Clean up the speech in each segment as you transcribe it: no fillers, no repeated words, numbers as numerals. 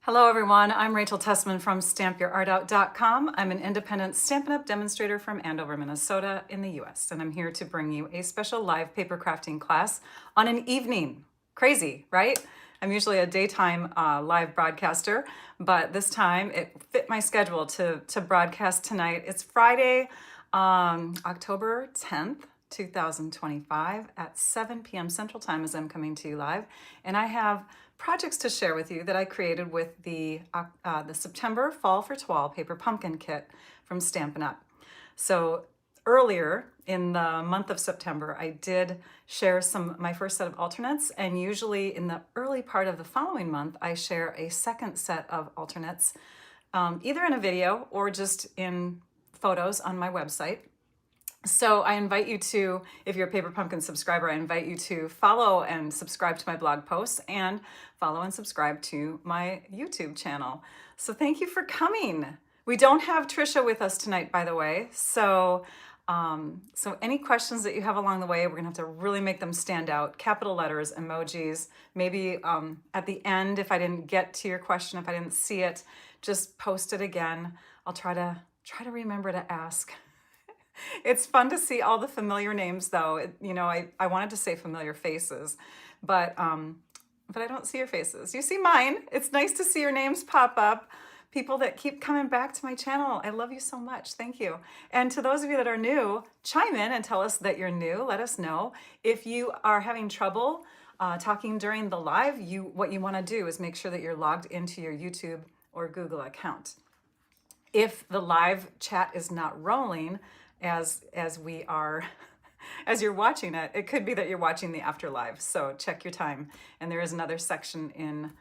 Hello everyone, I'm Rachel Tessman from stampyourartout.com. I'm an independent Stampin' Up! Demonstrator from Andover, Minnesota in the US, and I'm here to bring you a special live paper crafting class on an evening. Crazy, right? I'm usually a daytime live broadcaster, but this time it fit my schedule to broadcast tonight. It's Friday, October 10th. 2025 at 7 p.m. Central Time as I'm coming to you live, and I have projects to share with you that I created with the September Fall for Toile paper pumpkin kit from Stampin' Up. So earlier in the month of September, I did share my first set of alternates, and usually in the early part of the following month, I share a second set of alternates, either in a video or just in photos on my website. So I invite you to, if you're a Paper Pumpkin subscriber, I invite you to follow and subscribe to my blog posts and follow and subscribe to my YouTube channel. So thank you for coming. We don't have Trisha with us tonight, by the way. So any questions that you have along the way, we're gonna have to really make them stand out. Capital letters, emojis, maybe at the end, if I didn't get to your question, if I didn't see it, just post it again. I'll try to remember to ask. It's fun to see all the familiar names, though. I wanted to say familiar faces, but I don't see your faces. You see mine. It's nice to see your names pop up. People that keep coming back to my channel. I love you so much. Thank you. And to those of you that are new, chime in and tell us that you're new. Let us know. If you are having trouble talking during the live, what you want to do is make sure that you're logged into your YouTube or Google account. If the live chat is not rolling, as you're watching it, it could be that you're watching the after live. So check your time. And there is another section in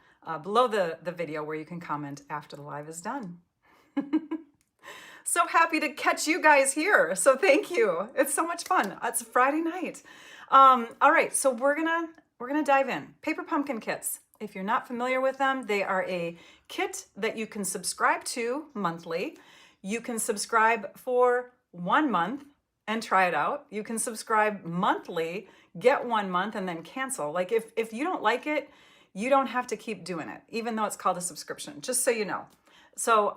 below the video where you can comment after the live is done. So happy to catch you guys here. So thank you. It's so much fun. It's Friday night. All right, so we're gonna dive in. Paper pumpkin kits. If you're not familiar with them, they are a kit that you can subscribe to monthly. You can subscribe for 1 month and try it out. You can subscribe monthly, get 1 month, and then cancel. Like if you don't like it, you don't have to keep doing it, even though it's called a subscription, just so you know. So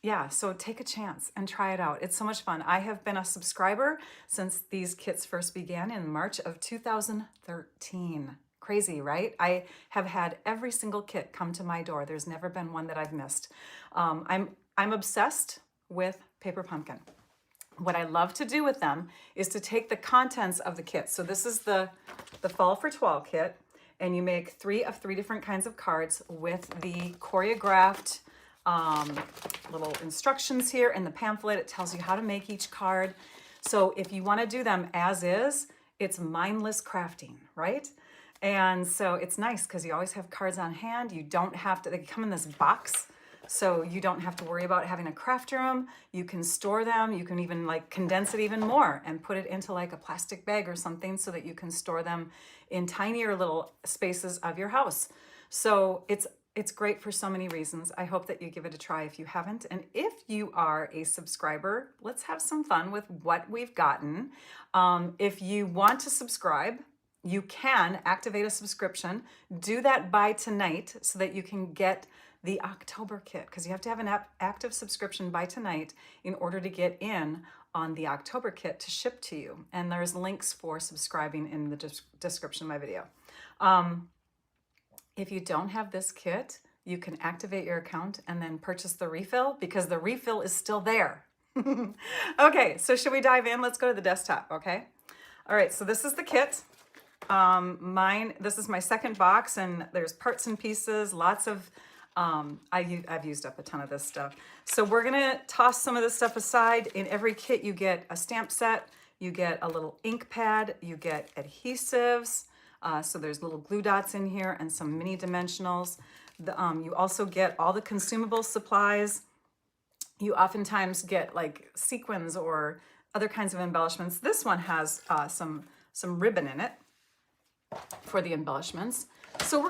yeah, so take a chance and try it out. It's so much fun. I have been a subscriber since these kits first began in March of 2013. Crazy, right? I have had every single kit come to my door. There's never been one that I've missed. I'm obsessed with Paper Pumpkin. What I love to do with them is to take the contents of the kit. So this is the Fall for Toile kit, and you make 3 of 3 different kinds of cards with the choreographed little instructions here in the pamphlet. It tells you how to make each card. So if you want to do them as is, it's mindless crafting, right? And so it's nice because you always have cards on hand. You don't have to, they come in this box. So you don't have to worry about having a craft room. You can store them. You can even like condense it even more and put it into like a plastic bag or something so that you can store them in tinier little spaces of your house. So it's great for so many reasons. I hope that you give it a try if you haven't. And if you are a subscriber, let's have some fun with what we've gotten. If you want to subscribe, you can activate a subscription. Do that by tonight so that you can get the October kit, because you have to have an active subscription by tonight in order to get in on the October kit to ship to you. And there's links for subscribing in the description of my video. If you don't have this kit, you can activate your account and then purchase the refill, because the refill is still there. Okay, so should we dive in? Let's go to the desktop, okay? All right, so this is the kit. This is my second box, and there's parts and pieces, lots of I've used up a ton of this stuff. So we're gonna toss some of this stuff aside. In every kit you get a stamp set, you get a little ink pad, you get adhesives, so there's little glue dots in here and some mini dimensionals. You also get all the consumable supplies. You oftentimes get like sequins or other kinds of embellishments. This one has some ribbon in it for the embellishments. So we're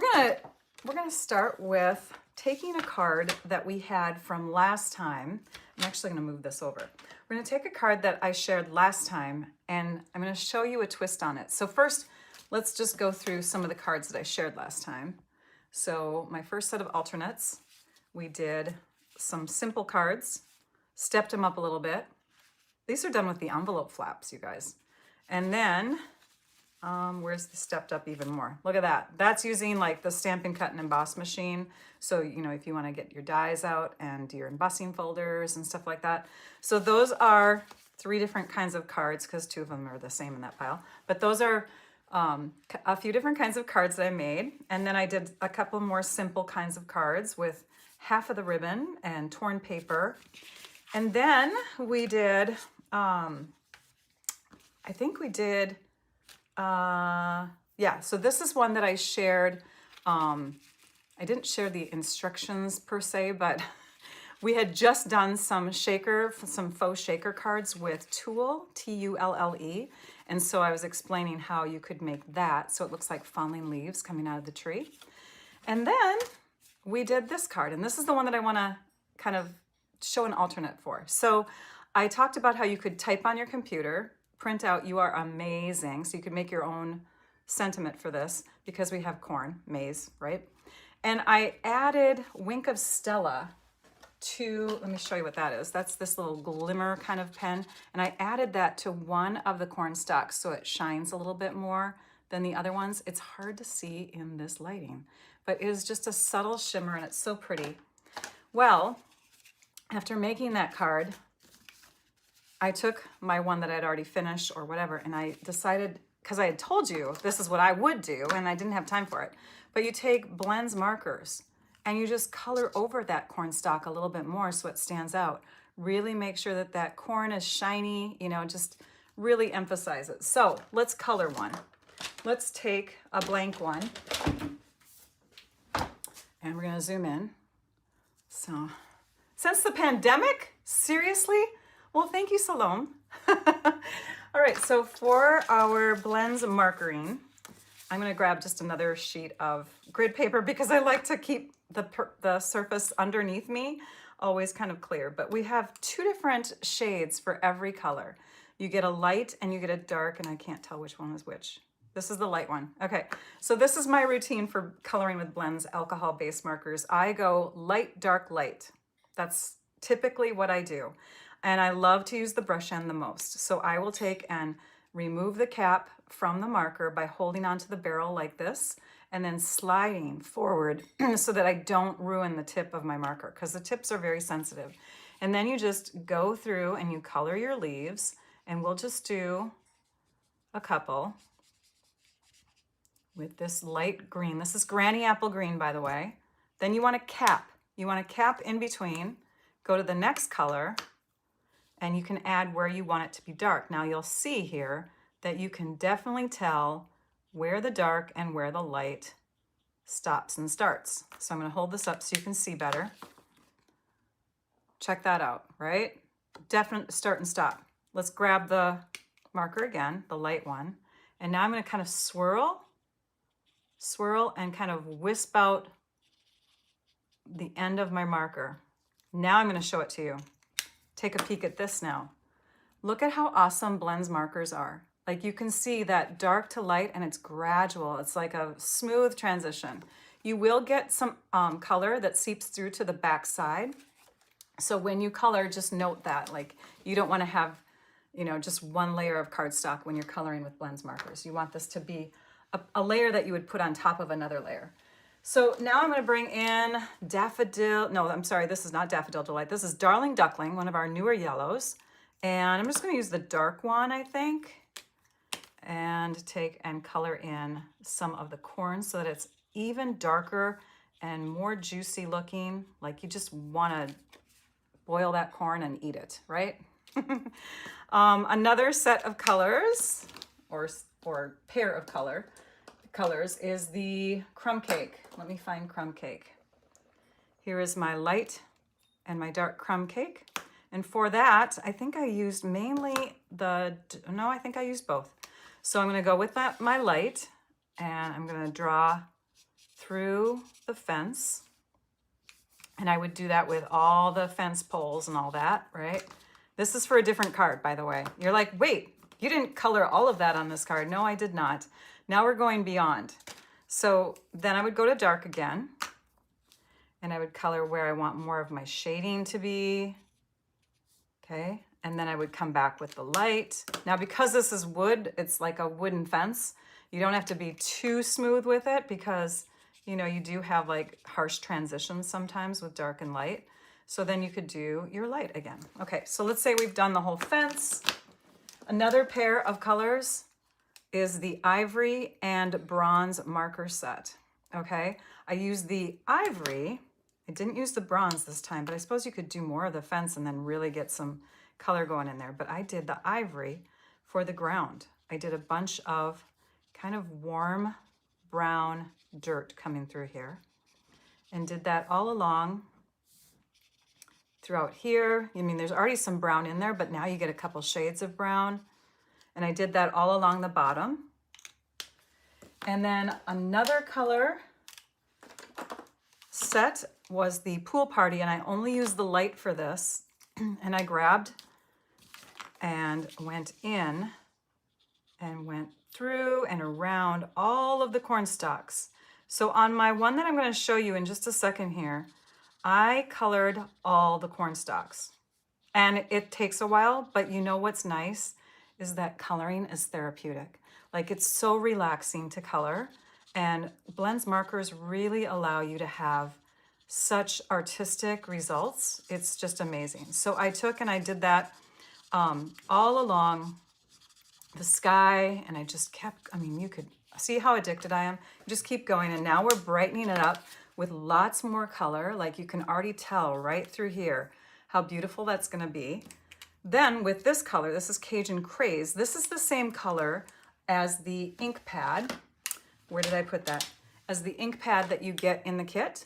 gonna start with taking a card that we had from last time. I'm actually gonna move this over. We're gonna take a card that I shared last time, and I'm gonna show you a twist on it. So first, let's just go through some of the cards that I shared last time. So my first set of alternates, we did some simple cards, stepped them up a little bit. These are done with the envelope flaps, you guys. And then, where's the stepped up even more? Look at that. That's using like the Stampin' Cut and Emboss machine. So, you know, if you want to get your dies out and do your embossing folders and stuff like that. So those are 3 different kinds of cards, because 2 of them are the same in that pile. But those are a few different kinds of cards that I made. And then I did a couple more simple kinds of cards with half of the ribbon and torn paper. And then we did, I think we did, yeah, so this is one that I shared. I didn't share the instructions per se, but we had just done some faux shaker cards with Toile, T-U-L-L-E. And so I was explaining how you could make that so it looks like falling leaves coming out of the tree. And then we did this card, and this is the one that I want to kind of show an alternate for. So I talked about how you could type on your computer, print out "You are amazing," so you could make your own sentiment for this, because we have corn, maize, right? And I added Wink of Stella to, let me show you what that is. That's this little glimmer kind of pen. And I added that to one of the corn stalks so it shines a little bit more than the other ones. It's hard to see in this lighting, but it is just a subtle shimmer and it's so pretty. Well, after making that card, I took my one that I'd already finished or whatever, and I decided, because I had told you this is what I would do and I didn't have time for it, but you take Blends markers and you just color over that corn stalk a little bit more so it stands out. Really make sure that that corn is shiny, you know, just really emphasize it. So let's color one. Let's take a blank one and we're gonna zoom in. So, since the pandemic, seriously? Well, thank you, Salome. All right, so for our Blends markering, I'm gonna grab just another sheet of grid paper because I like to keep the surface underneath me always kind of clear. But we have 2 different shades for every color. You get a light and you get a dark, and I can't tell which one is which. This is the light one. Okay, so this is my routine for coloring with Blends alcohol-based markers. I go light, dark, light. That's typically what I do. And I love to use the brush end the most. So I will take and remove the cap from the marker by holding onto the barrel like this and then sliding forward so that I don't ruin the tip of my marker, because the tips are very sensitive. And then you just go through and you color your leaves, and we'll just do a couple with this light green. This is Granny Apple Green, by the way. Then you want to cap. You want to cap in between, go to the next color, and you can add where you want it to be dark. Now you'll see here that you can definitely tell where the dark and where the light stops and starts. So I'm going to hold this up so you can see better. Check that out, right? Definite start and stop. Let's grab the marker again, the light one. And now I'm going to kind of swirl and kind of wisp out the end of my marker. Now I'm going to show it to you. Take a peek at this now. Look at how awesome Blends markers are. Like, you can see that dark to light, and it's gradual. It's like a smooth transition. You will get some color that seeps through to the back side. So when you color, just note that. Like, you don't want to have, you know, just one layer of cardstock when you're coloring with Blends markers. You want this to be a layer that you would put on top of another layer. So now I'm going to bring in Daffodil. No, I'm sorry, this is not Daffodil Delight. This is Darling Duckling, one of our newer yellows. And I'm just going to use the dark one, I think, and take and color in some of the corn so that it's even darker and more juicy looking. Like, you just want to boil that corn and eat it, right? Another set of colors, or pair of colors, is the crumb cake. Let me find crumb cake. Here is my light and my dark crumb cake. And for that, I think I used mainly I think I used both. So I'm going to go with my light, and I'm going to draw through the fence. And I would do that with all the fence poles and all that, right? This is for a different card, by the way. You're like, wait, you didn't color all of that on this card. No, I did not. Now we're going beyond. So then I would go to dark again, and I would color where I want more of my shading to be. Okay, and then I would come back with the light. Now, because this is wood, it's like a wooden fence. You don't have to be too smooth with it because, you know, you do have like harsh transitions sometimes with dark and light. So then you could do your light again. Okay, so let's say we've done the whole fence. Another pair of colors is the ivory and bronze marker set. Okay, I used the ivory. I didn't use the bronze this time, but I suppose you could do more of the fence and then really get some color going in there. But I did the ivory for the ground. I did a bunch of kind of warm brown dirt coming through here and did that all along throughout here. I mean, there's already some brown in there, but now you get a couple shades of brown. And I did that all along the bottom. And then another color set was the pool party, and I only used the light for this. And I grabbed and went in and went through and around all of the corn stalks. So on my one that I'm going to show you in just a second here, I colored all the corn stalks. And it takes a while, but you know what's nice is that coloring is therapeutic. Like, it's so relaxing to color, and Blend's markers really allow you to have such artistic results. It's just amazing. So I took and I did that all along the sky, and I just kept, I mean, you could see how addicted I am. Just keep going, and now we're brightening it up with lots more color. Like, you can already tell right through here how beautiful that's gonna be. Then with this color, this is Cajun Craze. This is the same color as the ink pad. Where did I put that? As the ink pad that you get in the kit.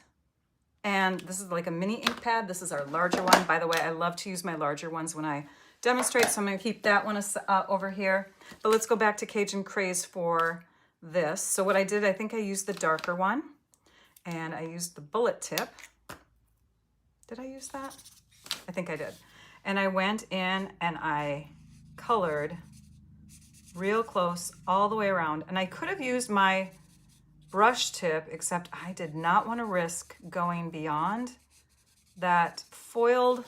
And this is like a mini ink pad. This is our larger one. By the way, I love to use my larger ones when I demonstrate, so I'm gonna keep that one over here. But let's go back to Cajun Craze for this. So what I did, I think I used the darker one, and I used the bullet tip. Did I use that? I think I did. And I went in and I colored real close all the way around. And I could have used my brush tip, except I did not want to risk going beyond that foiled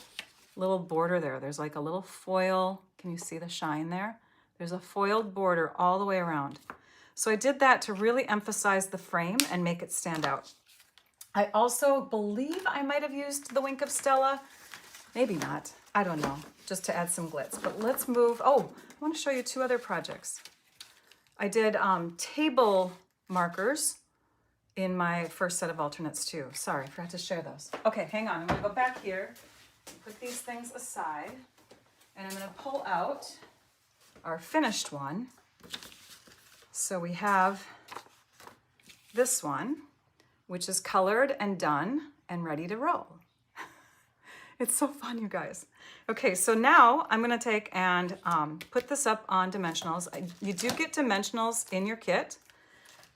little border there. There's like a little foil. Can you see the shine there? There's a foiled border all the way around. So I did that to really emphasize the frame and make it stand out. I also believe I might have used the Wink of Stella. Maybe not. I don't know, just to add some glitz. But let's move. Oh, I want to show you two other projects. I did table markers in my first set of alternates too. Sorry, I forgot to share those. Okay, hang on. I'm going to go back here, put these things aside, and I'm going to pull out our finished one. So we have this one, which is colored and done and ready to roll. It's so fun, you guys. Okay, so now I'm gonna take and put this up on dimensionals. You do get dimensionals in your kit,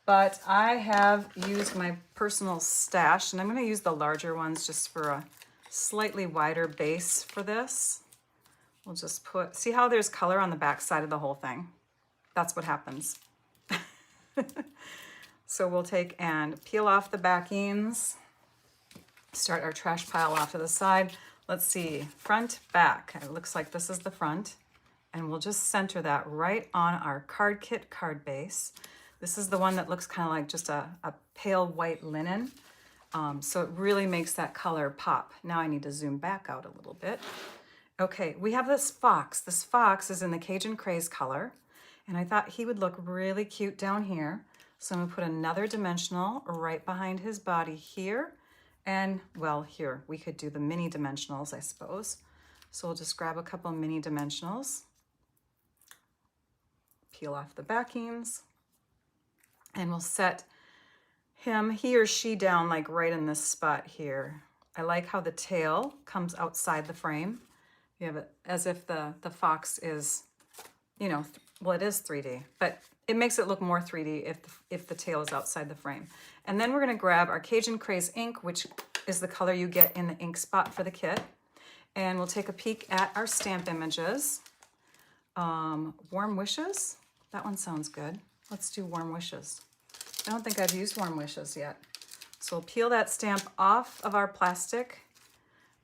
but I have used my personal stash, and I'm gonna use the larger ones just for a slightly wider base for this. We'll just put, see how there's color on the back side of the whole thing? That's what happens. So we'll take and peel off the backings, start our trash pile off to the side. Let's see, front, back. It looks like this is the front, and we'll just center that right on our card kit card base. This is the one that looks kind of like just a pale white linen. So it really makes that color pop. Now I need to zoom back out a little bit. Okay, we have this fox. This fox is in the Cajun Craze color, and I thought he would look really cute down here. So I'm gonna put another dimensional right behind his body here. And well, here, we could do the mini dimensionals, I suppose. So we'll just grab a couple mini dimensionals, peel off the backings, and we'll set him, he or she, down like right in this spot here. I like how the tail comes outside the frame. You have it as if the fox is, you know, well, it is 3D, but it makes it look more 3D if the tail is outside the frame. And then we're gonna grab our Cajun Craze ink, which is the color you get in the ink spot for the kit. And we'll take a peek at our stamp images. Warm Wishes, that one sounds good. Let's do Warm Wishes. I don't think I've used Warm Wishes yet. So we'll peel that stamp off of our plastic.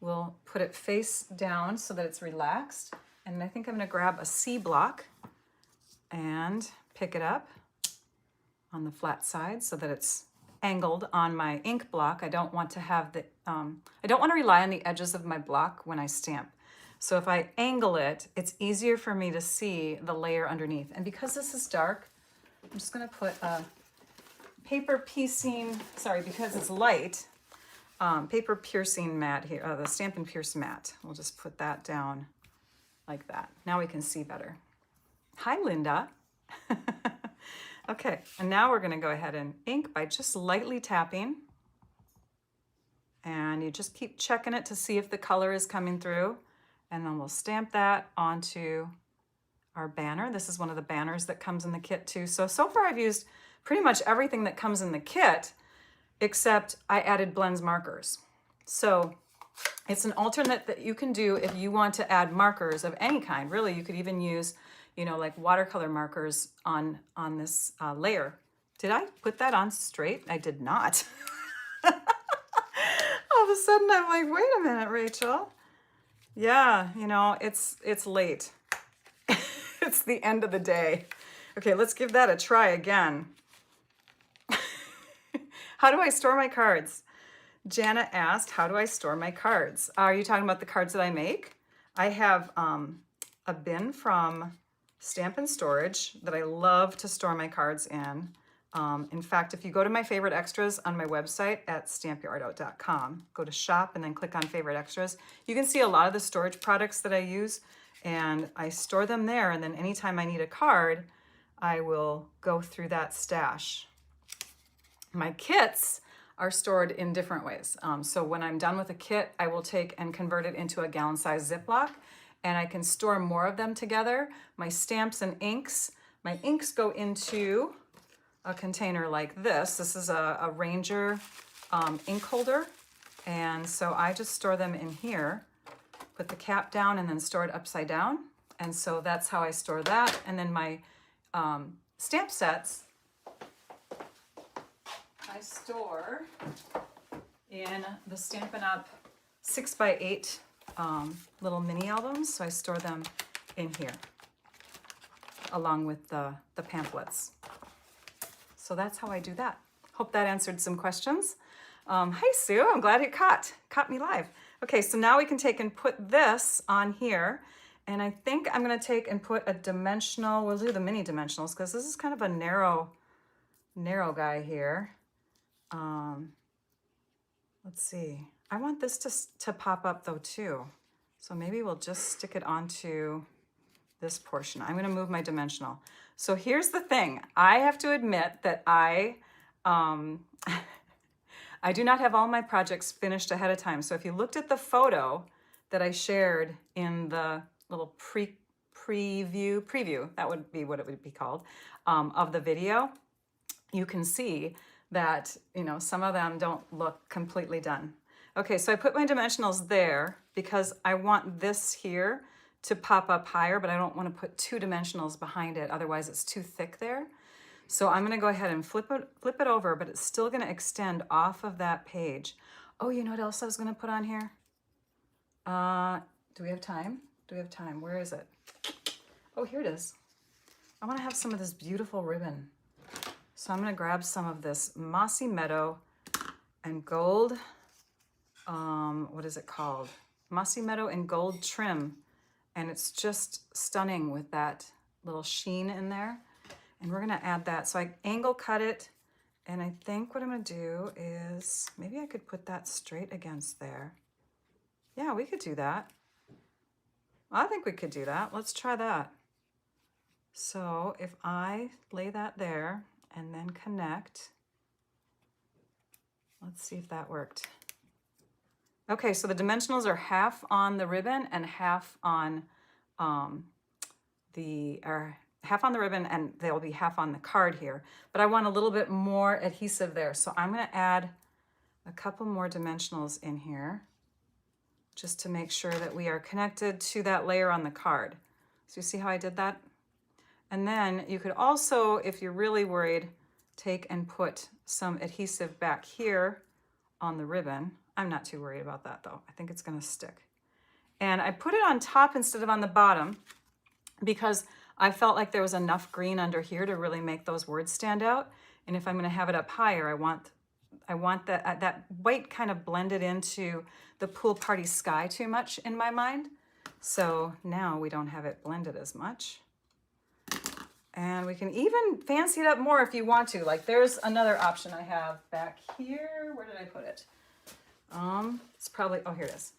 We'll put it face down so that it's relaxed. And I think I'm gonna grab a C block and pick it up on the flat side so that it's angled on my ink block. I don't want to have the, I don't want to rely on the edges of my block when I stamp. So if I angle it, it's easier for me to see the layer underneath. And because this is dark, I'm just gonna put a paper piecing, sorry, because it's light, paper piercing mat here, the Stampin' Pierce mat. We'll just put that down like that. Now we can see better. Hi, Linda. Okay, and now we're gonna go ahead and ink by just lightly tapping. And you just keep checking it to see if the color is coming through. And then we'll stamp that onto our banner. This is one of the banners that comes in the kit too. So far I've used pretty much everything that comes in the kit, except I added blends markers. So it's an alternate that you can do if you want to add markers of any kind. Really, you could even use, you know, like watercolor markers on this layer. Did I put that on straight? I did not. All of a sudden I'm like, wait a minute, Rachel. Yeah, you know, it's late. It's the end of the day. Okay, let's give that a try again. How do I store my cards? Jana asked, how do I store my cards? Are you talking about the cards that I make? I have a bin from Stampin' Storage that I love to store my cards in. In fact, if you go to my favorite extras on my website at stampyourartout.com, go to shop and then click on favorite extras, you can see a lot of the storage products that I use, and I store them there, and then anytime I need a card, I will go through that stash. My kits are stored in different ways. So when I'm done with a kit, I will take and convert it into a gallon-size Ziploc, and I can store more of them together. My stamps and inks, my inks go into a container like this. This is a Ranger ink holder, and so I just store them in here, put the cap down, and then store it upside down. And so that's how I store that. And then my stamp sets, I store in the Stampin' Up 6x8 little mini albums. So I store them in here along with the pamphlets. So that's how I do that. Hope that answered some questions. Hi, Sue. I'm glad it caught me live. Okay, so now we can take and put this on here. And I think I'm going to take and put a dimensional. We'll do the mini dimensionals because this is kind of a narrow guy here. Let's see. I want this to pop up though too. So maybe we'll just stick it onto this portion. I'm going to move my dimensional. So here's the thing. I have to admit that I do not have all my projects finished ahead of time. So if you looked at the photo that I shared in the little preview, that would be what it would be called, of the video, you can see that, you know, some of them don't look completely done. Okay, so I put my dimensionals there because I want this here to pop up higher, but I don't want to put two dimensionals behind it, otherwise it's too thick there. So I'm going to go ahead and flip it over, but it's still going to extend off of that page. Oh, you know what else I was going to put on here? Do we have time? Do we have time? Where is it? Oh, here it is. I want to have some of this beautiful ribbon. So I'm going to grab some of this Mossy Meadow and gold, what is it called? Mossy Meadow and gold trim. And it's just stunning with that little sheen in there. And we're gonna add that. So I angle cut it. And I think what I'm gonna do is, maybe I could put that straight against there. Yeah, we could do that. I think we could do that. Let's try that. So if I lay that there and then connect, let's see if that worked. Okay, so the dimensionals are half on the ribbon and half on half on the ribbon, and they'll be half on the card here. But I want a little bit more adhesive there, so I'm going to add a couple more dimensionals in here just to make sure that we are connected to that layer on the card. So you see how I did that? And then you could also, if you're really worried, take and put some adhesive back here on the ribbon. I'm not too worried about that though. I think it's gonna stick. And I put it on top instead of on the bottom because I felt like there was enough green under here to really make those words stand out. And if I'm gonna have it up higher, I want that white kind of blended into the pool party sky too much in my mind. So now we don't have it blended as much. And we can even fancy it up more if you want to. Like there's another option I have back here. Where did I put it? It's probably, oh, here it is.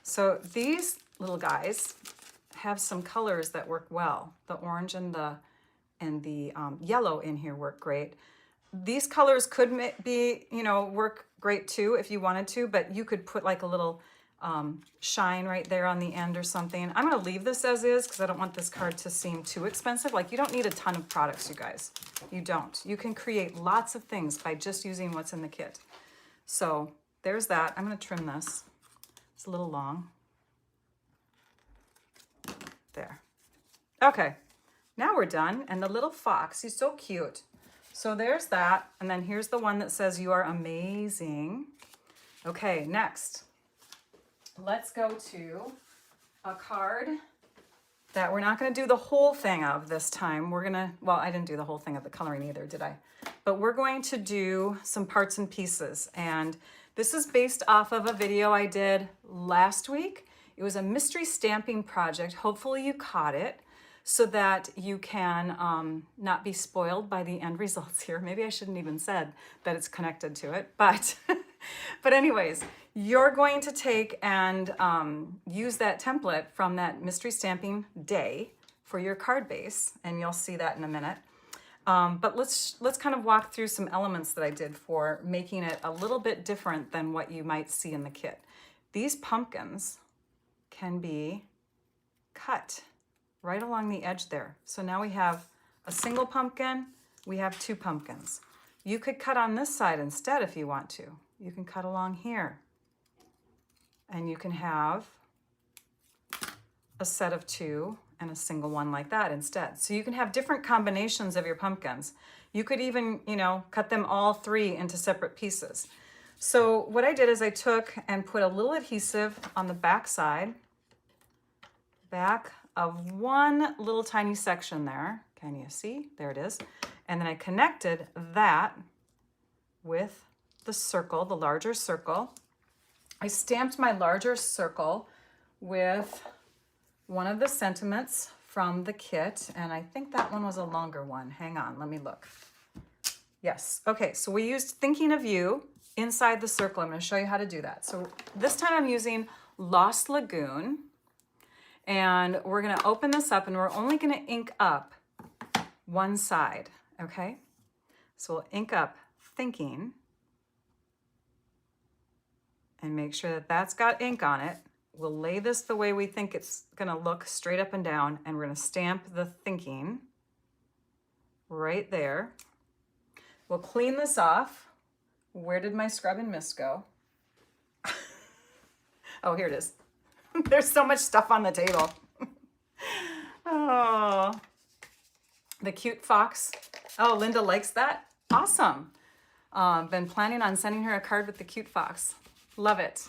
So these little guys have some colors that work well. The orange and the yellow in here work great. These colors could be, you know, work great too if you wanted to, but you could put like a little shine right there on the end or something. I'm gonna leave this as is because I don't want this card to seem too expensive. Like you don't need a ton of products, you guys. You don't. You can create lots of things by just using what's in the kit. So there's that. I'm gonna trim this. It's a little long. There. Okay, now we're done. And the little fox, he's so cute. So there's that. And then here's the one that says you are amazing. Okay, next. Let's go to a card that we're not going to do the whole thing of this time. We're going to, well, I didn't do the whole thing of the coloring either, did I? But we're going to do some parts and pieces. And this is based off of a video I did last week. It was a mystery stamping project. Hopefully you caught it so that you can not be spoiled by the end results here. Maybe I shouldn't even said that it's connected to it, but but anyways, you're going to take and use that template from that mystery stamping day for your card base, and you'll see that in a minute. But let's kind of walk through some elements that I did for making it a little bit different than what you might see in the kit. These pumpkins can be cut right along the edge there. So now we have a single pumpkin, we have two pumpkins. You could cut on this side instead if you want to. You can cut along here. And you can have a set of two and a single one like that instead. So you can have different combinations of your pumpkins. You could even, you know, cut them all three into separate pieces. So what I did is I took and put a little adhesive on the back side, back of one little tiny section there. Can you see? There it is. And then I connected that with the circle, the larger circle. I stamped my larger circle with one of the sentiments from the kit, and I think that one was a longer one. Hang on, let me look. Yes, okay, so we used Thinking of You inside the circle. I'm gonna show you how to do that. So this time I'm using Lost Lagoon, and we're gonna open this up and we're only gonna ink up one side, okay? So we'll ink up Thinking and make sure that that's got ink on it. We'll lay this the way we think it's gonna look, straight up and down, and we're gonna stamp the Thinking right there. We'll clean this off. Where did my scrub and mist go? Oh, here it is. There's so much stuff on the table. Oh, the cute fox. Oh, Linda likes that. Awesome. Been planning on sending her a card with the cute fox. Love it.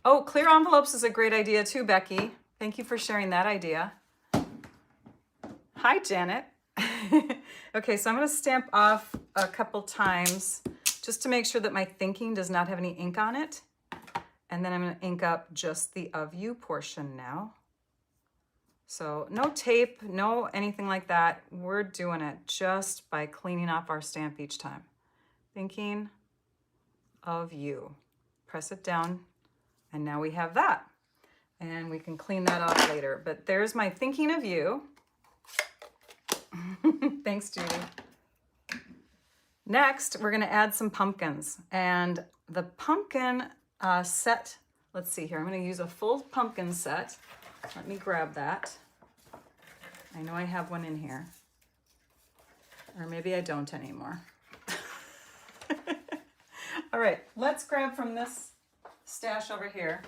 Oh, clear envelopes is a great idea too, Becky. Thank you for sharing that idea. Hi, Janet. Okay, so I'm going to stamp off a couple times just to make sure that my Thinking does not have any ink on it. And then I'm going to ink up just the Of You portion now. So no tape, no anything like that. We're doing it just by cleaning off our stamp each time. Thinking of You. Press it down, and now we have that. And we can clean that off later. But there's my Thinking of You. Thanks, Judy. Next, we're going to add some pumpkins. And the pumpkin set, let's see here. I'm going to use a full pumpkin set. Let me grab that. I know I have one in here. Or maybe I don't anymore. All right, let's grab from this stash over here,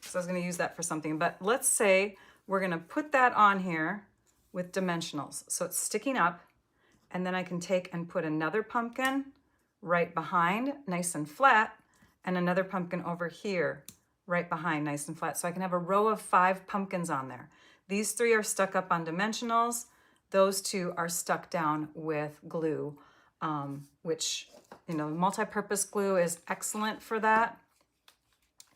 because I was going to use that for something. But let's say we're going to put that on here with dimensionals. So it's sticking up, and then I can take and put another pumpkin right behind, nice and flat, and another pumpkin over here, right behind, nice and flat. So I can have a row of 5 pumpkins on there. These 3 are stuck up on dimensionals. Those 2 are stuck down with glue, which, you know, multi-purpose glue is excellent for that.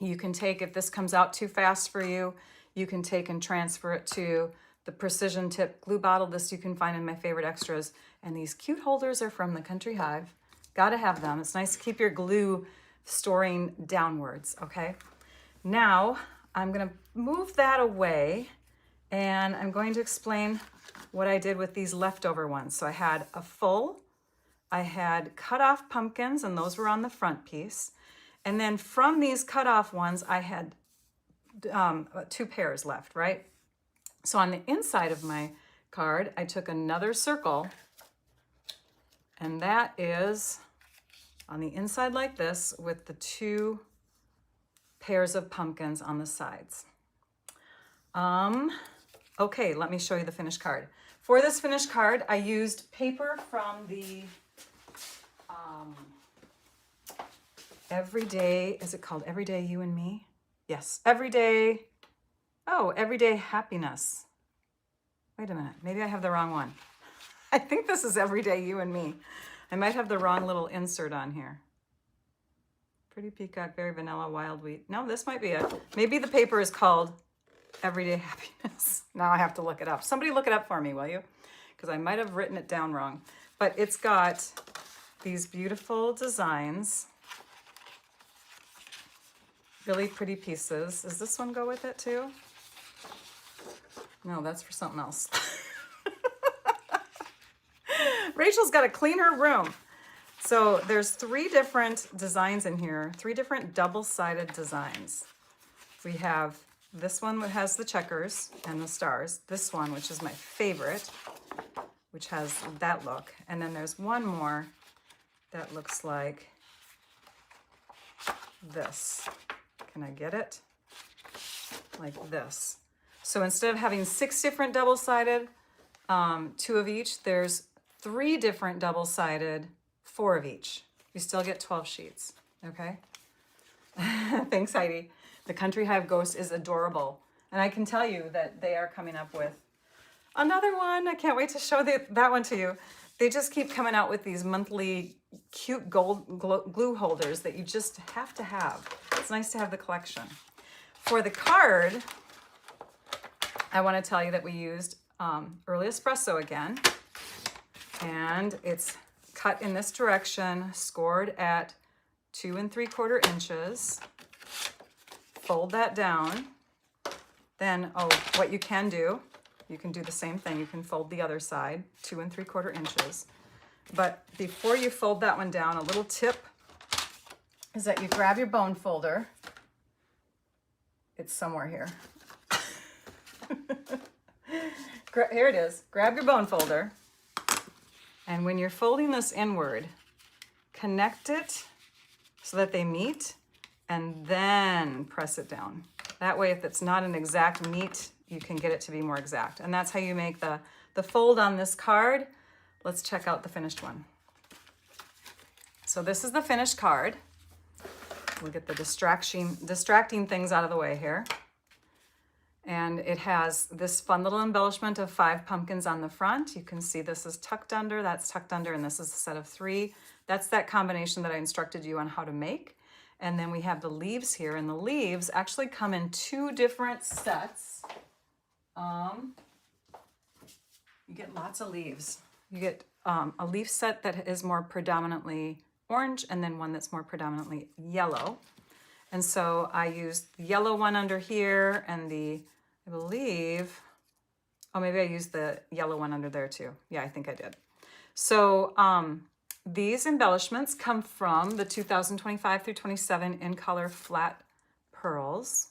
You can take, if this comes out too fast for you, you can take and transfer it to the precision tip glue bottle. This you can find in my favorite extras. And these cute holders are from the Country Hive. Gotta have them. It's nice to keep your glue storing downwards, okay? Now, I'm gonna move that away and I'm going to explain what I did with these leftover ones. So I had a full, I had cut off pumpkins, and those were on the front piece. And then from these cut off ones, I had 2 pairs left, right? So on the inside of my card, I took another circle, and that is on the inside like this with the 2 pairs of pumpkins on the sides. Okay, let me show you the finished card. For this finished card, I used paper from the Everyday, is it called Everyday You and Me? Yes, Everyday Happiness. Wait a minute, maybe I have the wrong one. I think this is Everyday You and Me. I might have the wrong little insert on here. Pretty Peacock, Very Vanilla, Wild Wheat. No, this might be it. Maybe the paper is called Everyday Happiness. Now I have to look it up. Somebody look it up for me, will you? Because I might have written it down wrong. But it's got these beautiful designs. Really pretty pieces. Does this one go with it too? No, that's for something else. Rachel's got to clean her room. So there's 3 different designs in here, 3 different double-sided designs. We have this one that has the checkers and the stars. This one, which is my favorite, which has that look. And then there's one more that looks like this. Can I get it? Like this. So instead of having 6 different double-sided, 2 of each, there's 3 different double-sided, 4 of each. You still get 12 sheets, okay? Thanks, Heidi. The Country Hive Ghost is adorable. And I can tell you that they are coming up with another one. I can't wait to show that one to you. They just keep coming out with these monthly cute gold glue holders that you just have to have. It's nice to have the collection. For the card, I want to tell you that we used early espresso again. And it's cut in this direction, scored at 2 3/4 inches. Fold that down. Then, what you can do the same thing. You can fold the other side, 2 3/4 inches. But before you fold that one down, a little tip is that you grab your bone folder. It's somewhere here. Here it is. Grab your bone folder. And when you're folding this inward, connect it so that they meet, and then press it down. That way, if it's not an exact meet, you can get it to be more exact. And that's how you make the fold on this card. Let's check out the finished one. So this is the finished card. We'll get the distracting things out of the way here. And it has this fun little embellishment of 5 pumpkins on the front. You can see this is tucked under, that's tucked under, and this is a set of 3. That's that combination that I instructed you on how to make. And then we have the leaves here, and the leaves actually come in 2 different sets. You get lots of leaves. You get a leaf set that is more predominantly orange, and then one that's more predominantly yellow. And so I used the yellow one under here, and I believe, maybe I used the yellow one under there too. Yeah, I think I did. So these embellishments come from the 2025 through 27 in color flat pearls.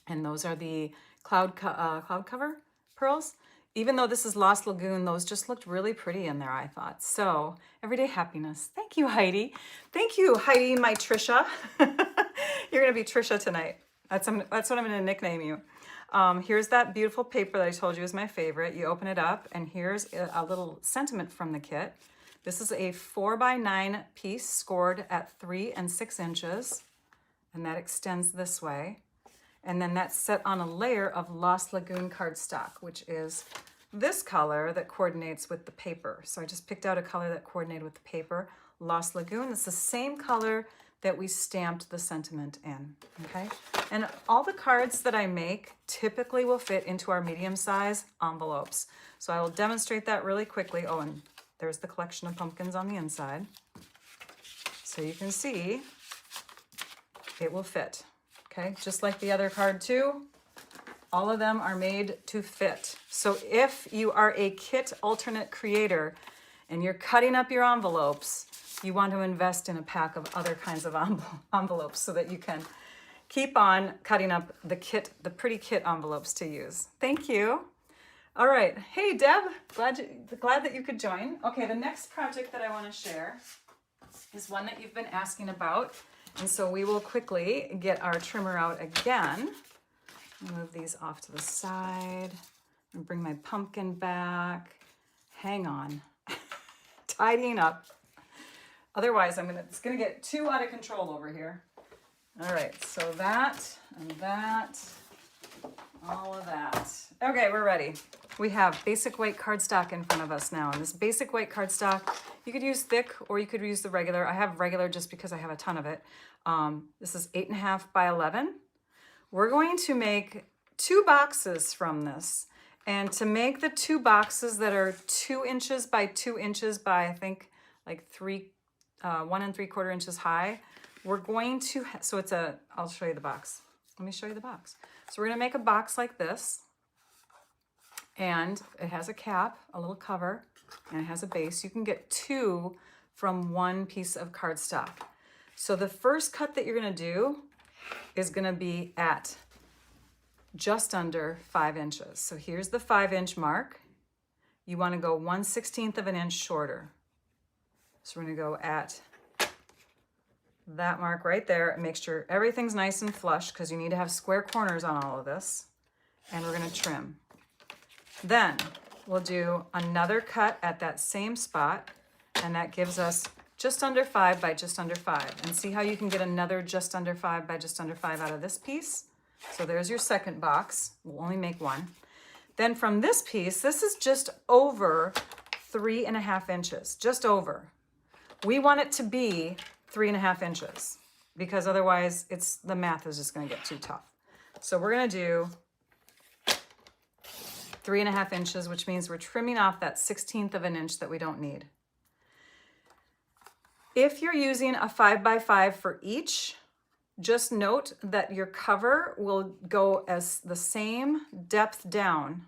And those are the cloud cover pearls. Even though this is Lost Lagoon, those just looked really pretty in there, I thought. So, Everyday Happiness. Thank you, Heidi. Thank you, Heidi, my Trisha. You're going to be Trisha tonight. That's what I'm going to nickname you. Here's that beautiful paper that I told you is my favorite. You open it up, and here's a little sentiment from the kit. This is a 4x9 piece scored at 3 and 6 inches, and that extends this way. And then that's set on a layer of Lost Lagoon cardstock, which is this color that coordinates with the paper. So I just picked out a color that coordinated with the paper, Lost Lagoon. It's the same color that we stamped the sentiment in, okay? And all the cards that I make typically will fit into our medium-size envelopes. So I will demonstrate that really quickly. Oh, and there's the collection of pumpkins on the inside. So you can see it will fit, okay? Just like the other card too, all of them are made to fit. So if you are a kit alternate creator and you're cutting up your envelopes, you want to invest in a pack of other kinds of envelopes so that you can keep on cutting up the pretty kit envelopes to use. Thank you. All right. Hey, Deb, glad that you could join. Okay, the next project that I want to share is one that you've been asking about. And so we will quickly get our trimmer out again. Move these off to the side and bring my pumpkin back. Hang on. Tidying up. Otherwise, it's gonna get too out of control over here. All right, so that and that, all of that. Okay, we're ready. We have basic white cardstock in front of us now. And this basic white cardstock, you could use thick or you could use the regular. I have regular just because I have a ton of it. This is 8.5 by 11. We're going to make 2 boxes from this. And to make the 2 boxes that are 2 inches by 2 inches by, I think, like 1 3/4 inches high, we're going to, I'll show you the box. Let me show you the box. So we're gonna make a box like this, and it has a cap, a little cover, and it has a base. You can get 2 from 1 piece of cardstock. So the first cut that you're gonna do is gonna be at just under 5 inches. So here's the 5-inch mark. You wanna go 1/16 of an inch shorter. So we're gonna go at that mark right there and make sure everything's nice and flush because you need to have square corners on all of this. And we're gonna trim. Then we'll do another cut at that same spot, and that gives us just under 5 by just under 5. And see how you can get another just under 5 by just under 5 out of this piece? So there's your second box. We'll only make 1. Then from this piece, this is just over 3.5 inches, just over. We want it to be 3.5 inches because otherwise the math is just gonna get too tough. So we're gonna do 3.5 inches, which means we're trimming off that 1/16 of an inch that we don't need. If you're using a 5 by 5 for each, just note that your cover will go as the same depth down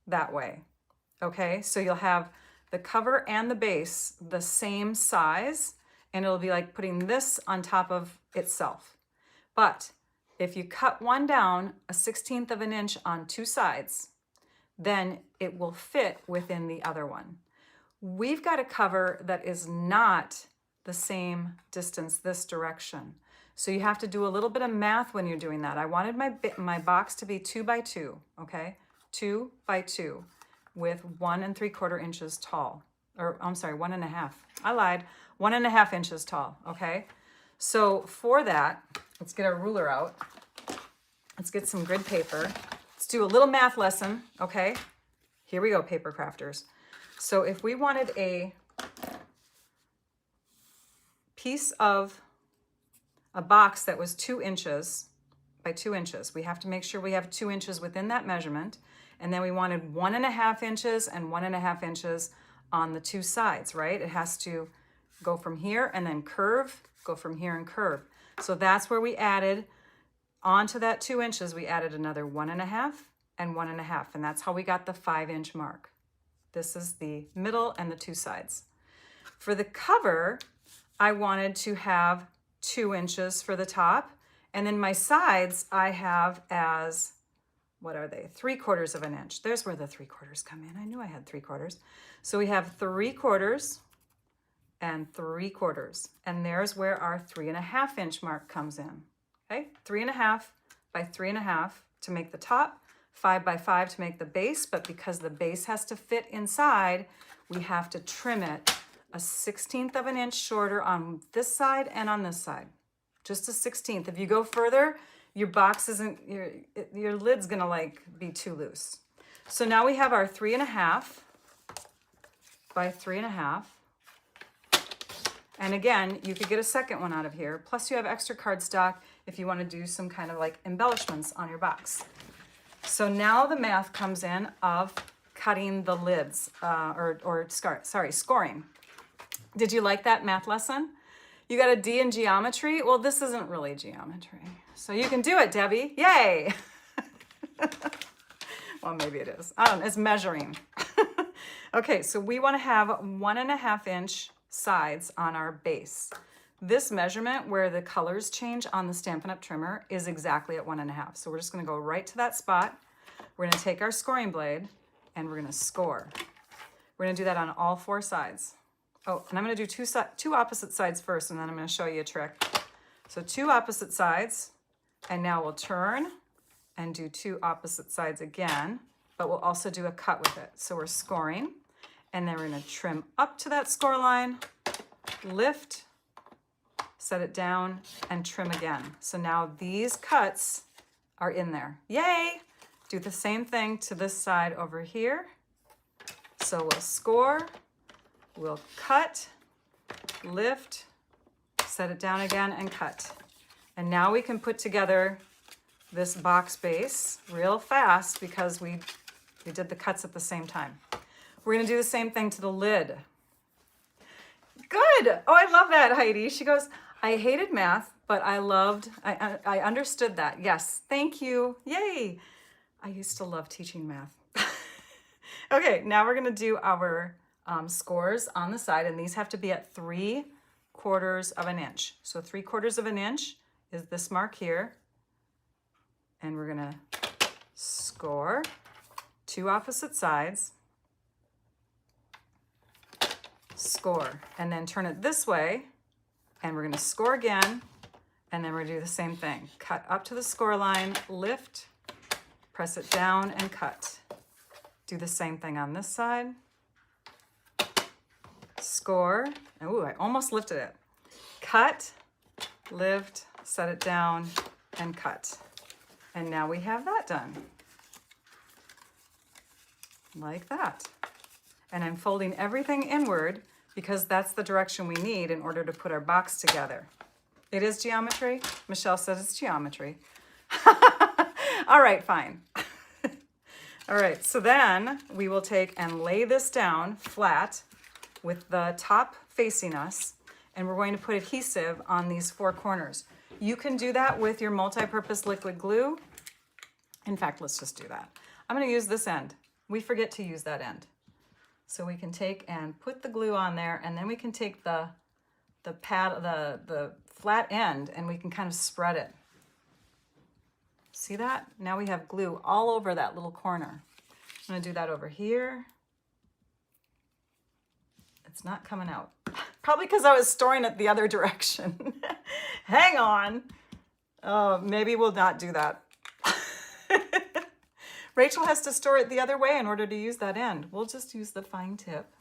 that way, okay? So you'll have the cover and the base the same size, and it'll be like putting this on top of itself. But if you cut one down 1/16 of an inch on 2 sides, then it will fit within the other one. We've got a cover that is not the same distance this direction. So you have to do a little bit of math when you're doing that. I wanted my box to be 2 by 2, okay? 2 by 2 with 1 3/4 inches tall. Or I'm sorry, 1.5. I lied, 1.5 inches tall, okay? So for that, let's get our ruler out. Let's get some grid paper. Let's do a little math lesson, okay? Here we go, paper crafters. So if we wanted a piece of a box that was 2 inches by 2 inches, we have to make sure we have 2 inches within that measurement. And then we wanted 1.5 inches and 1.5 inches on the 2 sides, right? It has to go from here and then curve, go from here and curve. So that's where we added, onto that 2 inches, we added another 1.5 and 1.5, and that's how we got the 5-inch mark. This is the middle and the 2 sides. For the cover, I wanted to have 2 inches for the top, and then my sides I have as, what are they? 3/4 of an inch. There's where the 3/4 come in. I knew I had 3/4. So we have 3/4 and 3/4, and there's where our 3.5 inch mark comes in. Okay, 3.5, by 3.5 to make the top, 5 by 5 to make the base, but because the base has to fit inside, we have to trim it a 1/16 of an inch shorter on this side and on this side. Just a 1/16. If you go further, your box isn't, your lid's gonna like be too loose. So now we have our 3.5 by 3.5. And again, you could get a second one out of here. Plus you have extra cardstock if you want to do some kind of like embellishments on your box. So now the math comes in of cutting the lids, scoring. Did you like that math lesson? You got a D in geometry? Well, this isn't really geometry. So you can do it, Debbie. Yay! Well, maybe it is. I don't know, it's measuring. Okay, so we want to have 1.5 inch sides on our base. This measurement where the colors change on the Stampin' Up! Trimmer is exactly at 1.5. So we're just going to go right to that spot. We're going to take our scoring blade and we're going to score. We're going to do that on all 4 sides. Oh, and I'm going to do two opposite sides first, and then I'm going to show you a trick. So 2 opposite sides, and now we'll turn and do 2 opposite sides again, but we'll also do a cut with it. So we're scoring, and then we're going to trim up to that score line, lift, set it down, and trim again. So now these cuts are in there. Yay! Do the same thing to this side over here. So we'll score, we'll cut, lift, set it down again, and cut. And now we can put together this box base real fast because we did the cuts at the same time. We're going to do the same thing to the lid. Good. Oh, I love that, Heidi. She goes, I hated math, but I understood that. Yes, thank you. Yay. I used to love teaching math. Okay, now we're going to do our scores on the side, and these have to be at 3/4 of an inch. So 3/4 of an inch is this mark here, and we're going to score 2 opposite sides, score, and then turn it this way, and we're going to score again, and then we're going to do the same thing. Cut up to the score line, lift, press it down, and cut. Do the same thing on this side. Score. Ooh, I almost lifted it. Cut, lift, set it down, and cut. And now we have that done. Like that. And I'm folding everything inward because that's the direction we need in order to put our box together. It is geometry? Michelle says it's geometry. All right, fine. All right, so then we will take and lay this down flat with the top facing us, and we're going to put adhesive on these 4 corners. You can do that with your multi-purpose liquid glue. In fact, let's just do that. I'm going to use this end. We forget to use that end. So we can take and put the glue on there, and then we can take the flat end, and we can kind of spread it. See that? Now we have glue all over that little corner. I'm going to do that over here. It's not coming out. Probably because I was storing it the other direction. Hang on. Oh, maybe we'll not do that. Rachel has to store it the other way in order to use that end. We'll just use the fine tip,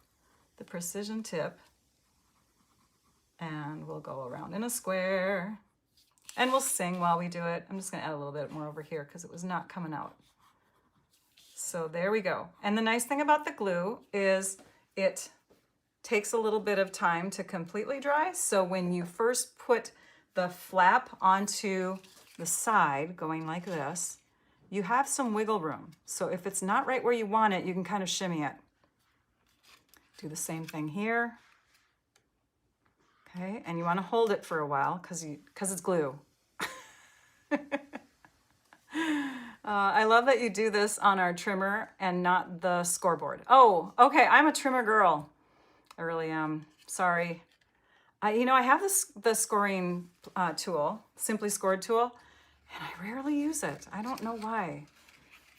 the precision tip, and we'll go around in a square. And we'll sing while we do it. I'm just going to add a little bit more over here because it was not coming out. So there we go. And the nice thing about the glue is it takes a little bit of time to completely dry. So when you first put the flap onto the side going like this, you have some wiggle room. So if it's not right where you want it, you can kind of shimmy it. Do the same thing here. Okay, and you want to hold it for a while because it's glue. I love that you do this on our trimmer and not the scoreboard. Oh, okay, I'm a trimmer girl. I really am. Sorry. I have the scoring tool, Simply Scored tool, and I rarely use it. I don't know why.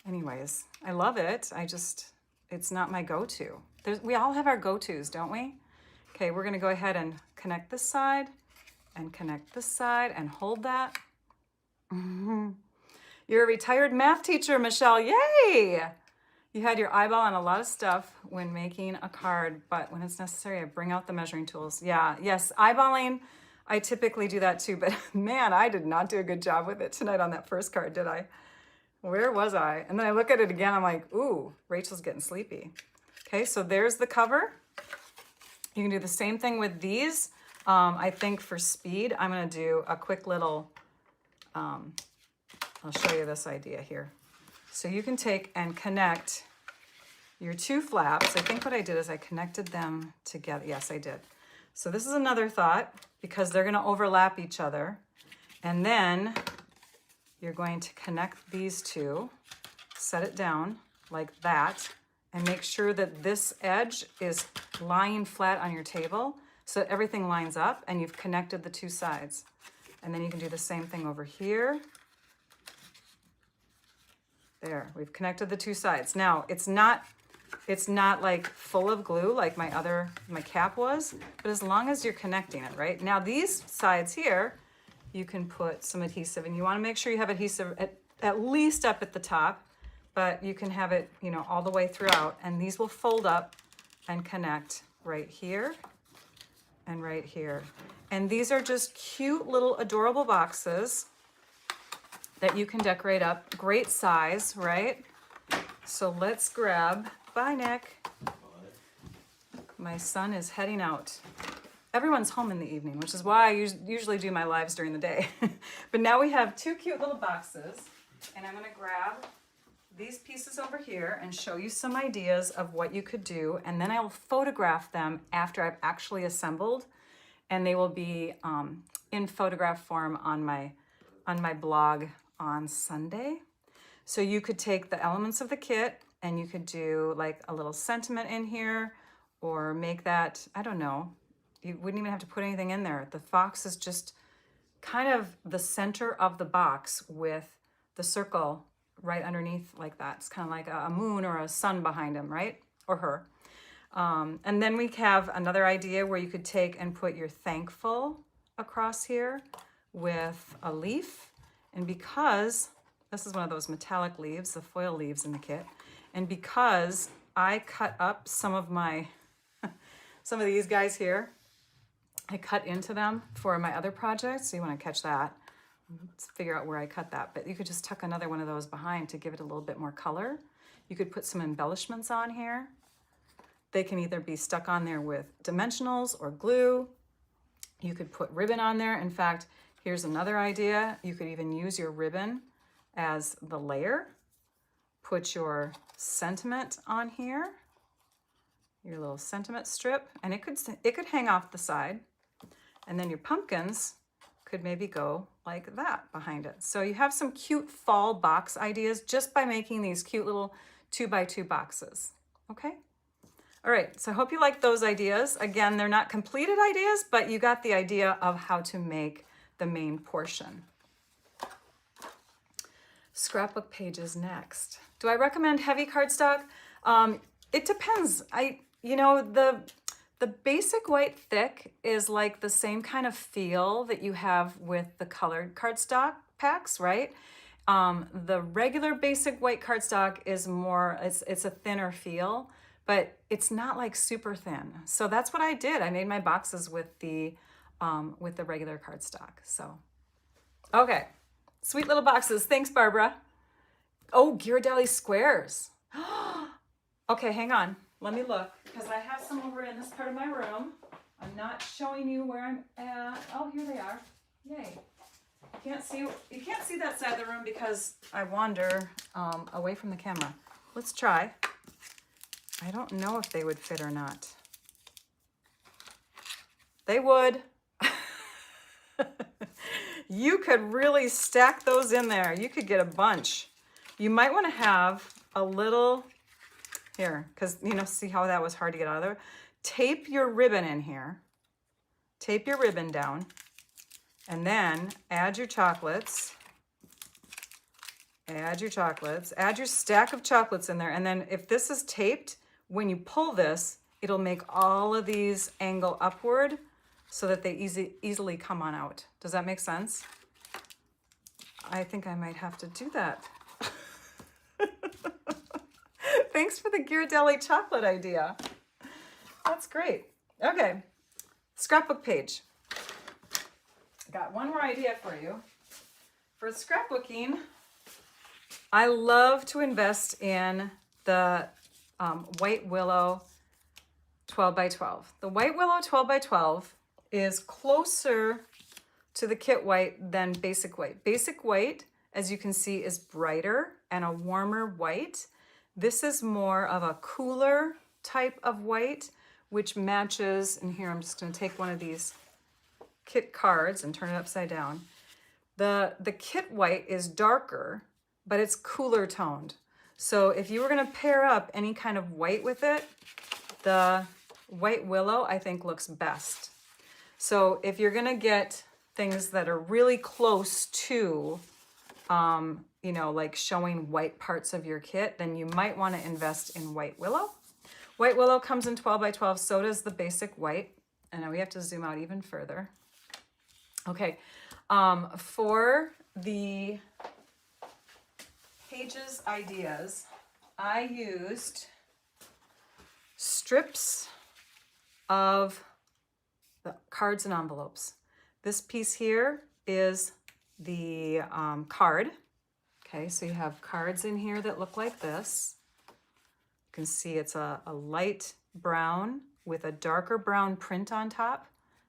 Anyways, I love it. It's not my go-to. We all have our go-tos, don't we? Okay, we're going to go ahead and connect this side and connect this side and hold that. You're a retired math teacher, Michelle. Yay! You had your eyeball on a lot of stuff when making a card, but when it's necessary, I bring out the measuring tools. Yeah, yes, eyeballing, I typically do that too, but man, I did not do a good job with it tonight on that first card, did I? Where was I? And then I look at it again, I'm like, ooh, Rachel's getting sleepy. Okay, so there's the cover. You can do the same thing with these. I think for speed, I'm gonna do a quick little, I'll show you this idea here. So you can take and connect your two flaps. I think what I did is I connected them together. Yes, I did. So this is another thought because they're gonna overlap each other. And then you're going to connect these two, set it down like that, and make sure that this edge is lying flat on your table so that everything lines up and you've connected the two sides. And then you can do the same thing over here. There, we've connected the two sides. Now, it's not like full of glue like my cap was, but as long as you're connecting it, right? Now these sides here, you can put some adhesive, and you wanna make sure you have adhesive at least up at the top, but you can have it, you know, all the way throughout, and these will fold up and connect right here and right here. And these are just cute little adorable boxes that you can decorate up. Great size, right? So let's grab, bye Nick. My son is heading out. Everyone's home in the evening, which is why I usually do my lives during the day. But now we have two cute little boxes, and I'm gonna grab these pieces over here and show you some ideas of what you could do, and then I will photograph them after I've actually assembled, and they will be in photograph form on my blog on Sunday. So you could take the elements of the kit and you could do like a little sentiment in here, or make that, I don't know, you wouldn't even have to put anything in there. The fox is just kind of the center of the box with the circle right underneath like that. It's kind of like a moon or a sun behind him, right? Or her. And then we have another idea where you could take and put your thankful across here with a leaf. And because this is one of those metallic leaves, the foil leaves in the kit, and because I cut up some of my, some of these guys here, I cut into them for my other projects. So you want to catch that. Let's figure out where I cut that. But you could just tuck another one of those behind to give it a little bit more color. You could put some embellishments on here. They can either be stuck on there with dimensionals or glue. You could put ribbon on there. In fact, here's another idea. You could even use your ribbon as the layer. Put your sentiment on here, your little sentiment strip, and it could hang off the side. And then your pumpkins could maybe go like that behind it. So you have some cute fall box ideas just by making these cute little 2x2 boxes, okay? All right, so I hope you like those ideas. Again, they're not completed ideas, but you got the idea of how to make the main portion. Scrapbook pages next. Do I recommend heavy cardstock? It depends. You know, the basic white thick is like the same kind of feel that you have with the colored cardstock packs, right? The regular basic white cardstock is more, it's a thinner feel, but it's not like super thin. So that's what I did. I made my boxes with the regular cardstock. So, okay, sweet little boxes. Thanks, Barbara. Oh, Ghirardelli squares. Okay, hang on. Let me look, because I have some over in this part of my room. I'm not showing you where I'm at. Oh, here they are. Yay. You can't see that side of the room because I wander away from the camera. Let's try. I don't know if they would fit or not. They would. You could really stack those in there. You could get a bunch. You might want to have a little, here, because, you know, see how that was hard to get out of there? Tape your ribbon in here. Tape your ribbon down. And then add your chocolates. Add your chocolates. Add your stack of chocolates in there. And then if this is taped, when you pull this, it'll make all of these angle upward so that they easily come on out. Does that make sense? I think I might have to do that. Thanks for the Ghirardelli chocolate idea. That's great. Okay, scrapbook page. Got one more idea for you. For scrapbooking, I love to invest in the White Willow 12 by 12. The White Willow 12 by 12 is closer to the kit white than basic white. Basic white, as you can see, is brighter and a warmer white. This is more of a cooler type of white, which matches, and here I'm just going to take one of these kit cards and turn it upside down. The kit white is darker, but it's cooler toned. So if you were going to pair up any kind of white with it, the White Willow, I think, looks best. So if you're going to get things that are really close to, you know, like showing white parts of your kit, then you might want to invest in White Willow. White Willow comes in 12 by 12, so does the basic white. And now we have to zoom out even further. Okay, for the pages ideas, I used strips of the cards and envelopes. This piece here is the card. Okay, so you have cards in here that look like this. You can see it's a light brown with a darker brown print on top.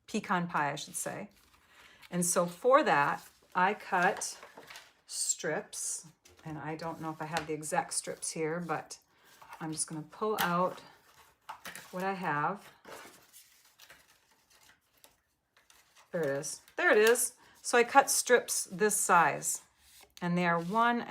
Pecan pie, I should say. And so for that, I cut strips, and I don't know if I have the exact strips here, but I'm just going to pull out what I have. There it is. There it is. So I cut strips this size, and they are 1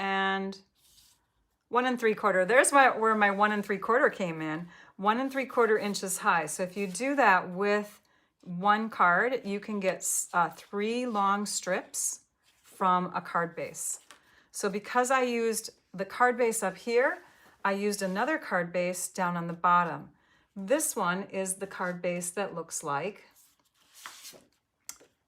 3/4. There's where my 1 3/4 came in. 1 3/4 inches high. So if you do that with one card, you can get 3 long strips from a card base. So because I used the card base up here, I used another card base down on the bottom. This one is the card base that looks like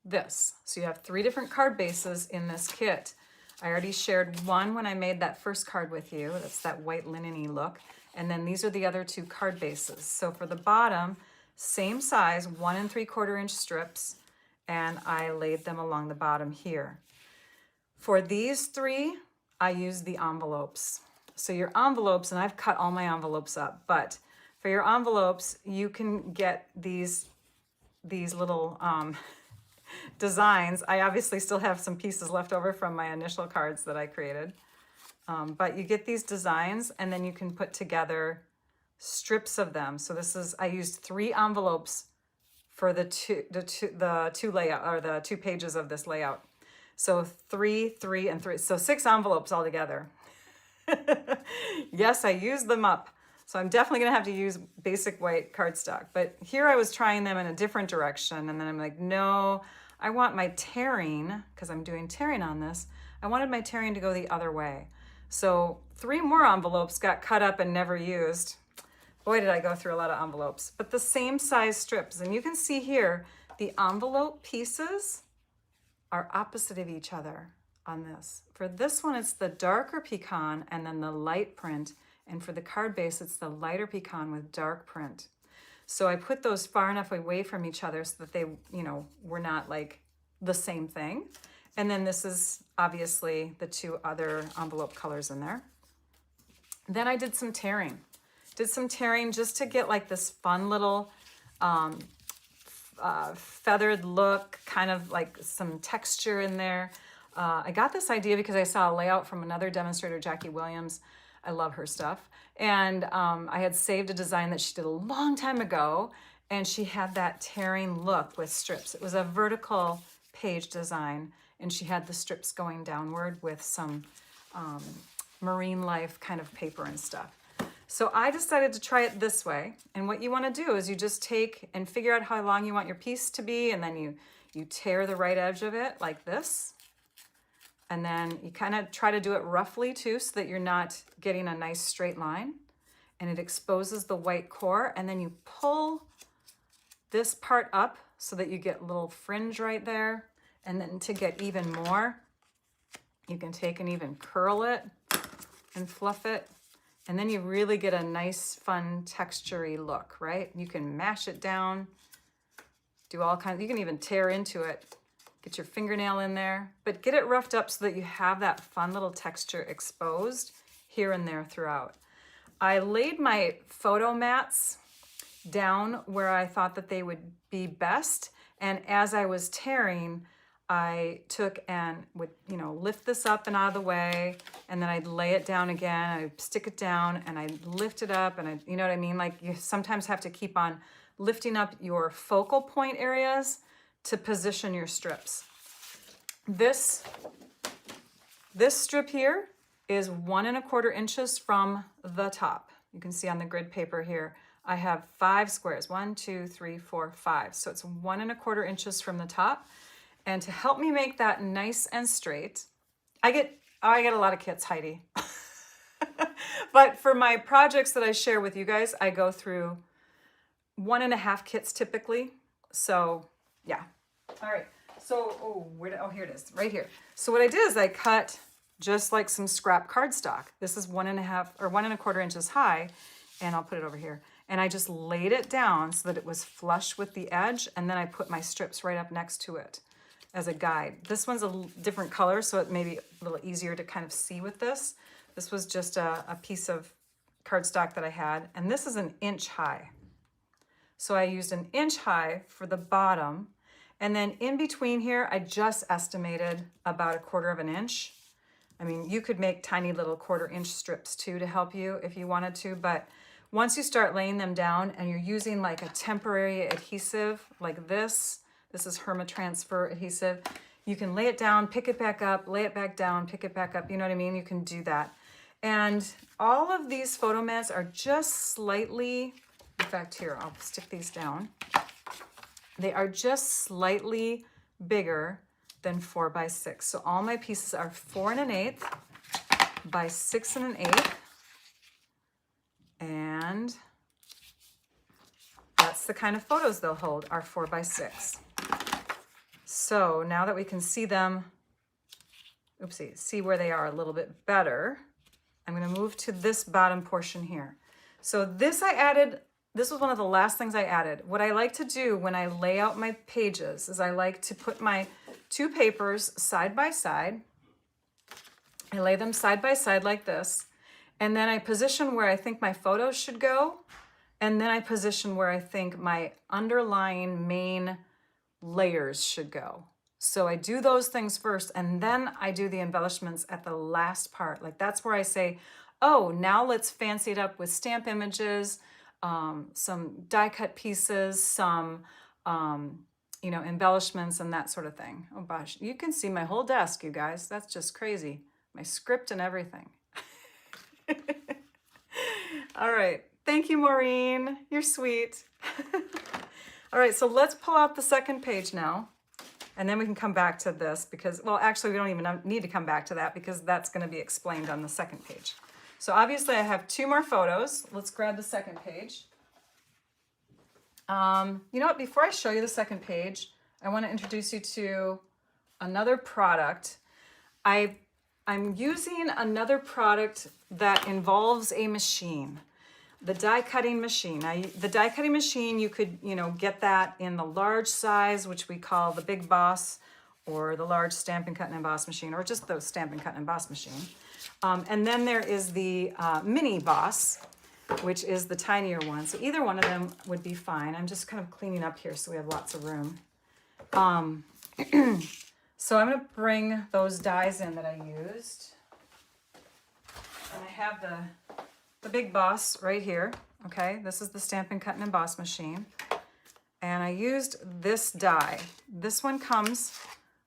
this. So you have 3 different card bases in this kit. I already shared one when I made that first card with you. That's that white linen-y look. And then these are the other 2 card bases. So for the bottom, same size, 1 3/4 inch strips, and I laid them along the bottom here. For these 3, I used the envelopes. So your envelopes, and I've cut all my envelopes up, but for your envelopes, you can get these little designs. I obviously still have some pieces left over from my initial cards that I created. But you get these designs, and then you can put together strips of them. So this is, I used 3 envelopes for the two layout, or the 2 pages of this layout. So 3, 3, and 3. So 6 envelopes altogether. Yes, I used them up. So I'm definitely gonna have to use basic white cardstock. But here I was trying them in a different direction, and then I'm like, no, I want my tearing, because I'm doing tearing on this, I wanted my tearing to go the other way. So 3 more envelopes got cut up and never used. Boy, did I go through a lot of envelopes, but the same size strips. And you can see here, the envelope pieces are opposite of each other on this. For this one, it's the darker pecan and then the light print. And for the card base, it's the lighter pecan with dark print. So I put those far enough away from each other so that they, you know, were not like the same thing. And then this is obviously the 2 other envelope colors in there. Then I did some tearing. Did some tearing just to get like this fun little feathered look, kind of like some texture in there. I got this idea because I saw a layout from another demonstrator, Jackie Williams. I love her stuff. And I had saved a design that she did a long time ago, and she had that tearing look with strips. It was a vertical page design, and she had the strips going downward with some marine life kind of paper and stuff. So I decided to try it this way. And what you want to do is you just take and figure out how long you want your piece to be, and then you tear the right edge of it like this. And then you kind of try to do it roughly too, so that you're not getting a nice straight line. And it exposes the white core, and then you pull this part up so that you get a little fringe right there. And then to get even more, You can take and even curl it and fluff it. And then you really get a nice, fun, texture-y look, right? You can mash it down, do all kinds. You can even tear into it, get your fingernail in there, but get it roughed up so that you have that fun little texture exposed here and there throughout. I laid my photo mats down where I thought that they would be best. And as I was tearing, I took and would, lift this up and out of the way, and then I'd lay it down again. I'd stick it down and I'd lift it up, and you know what I mean? Like, you sometimes have to keep on lifting up your focal point areas to position your strips. This strip here is 1 1/4 inches from the top. You can see on the grid paper here, I have 5 squares, 1, 2, 3, 4, 5. So it's 1 1/4 inches from the top. And to help me make that nice and straight, I get a lot of kits, Heidi. But for my projects that I share with you guys, I go through 1 1/2 kits typically. So yeah. All right. So, here it is, right here. So what I did is I cut just like some scrap cardstock. This is 1 1/2 or 1 1/4 inches high, and I'll put it over here. And I just laid it down so that it was flush with the edge, and then I put my strips right up next to it as a guide. This one's a different color, so it may be a little easier to kind of see with this. This was just a piece of cardstock that I had, and this is 1 inch high. So I used 1 inch high for the bottom, and then in between here, I just estimated about 1/4 inch. I mean, you could make tiny little 1/4 inch strips too to help you if you wanted to, but once you start laying them down and you're using like a temporary adhesive like this is Hermatransfer adhesive, you can lay it down, pick it back up, lay it back down, pick it back up, you know what I mean? You can do that. And all of these photo mats are just slightly, in fact here, I'll stick these down. They are just slightly bigger than 4 by 6. So all my pieces are 4 1/8 by 6 1/8. And that's the kind of photos they'll hold, are 4 by 6. So now that we can see them, see where they are a little bit better, I'm going to move to this bottom portion here. So this was one of the last things I added. What I like to do when I lay out my pages is I like to put my 2 papers side by side. I lay them side by side like this. And then I position where I think my photos should go. And then I position where I think my underlying main layers should go. So I do those things first, and then I do the embellishments at the last part. Like, that's where I say, oh, now let's fancy it up with stamp images, some die cut pieces, some, embellishments and that sort of thing. Oh gosh, you can see my whole desk, you guys. That's just crazy. My script and everything. All right. Thank you, Maureen. You're sweet. All right, so let's pull out the second page now, and then we can come back to this because, well, actually, we don't even need to come back to that because that's going to be explained on the second page. So obviously, I have 2 more photos. Let's grab the second page. You know what? Before I show you the second page, I want to introduce you to another product. I'm using another product that involves a machine. The die cutting machine. The die cutting machine, you could, get that in the large size, which we call the Big Boss, or the large Stampin' Cut and Emboss machine, or just the Stampin' Cut and Emboss machine. And then there is the Mini Boss, which is the tinier one. So either one of them would be fine. I'm just kind of cleaning up here so we have lots of room. So I'm going to bring those dies in that I used. And I have the Big Boss right here. Okay, this is the Stampin' Cut and Emboss machine. And I used this die. This one comes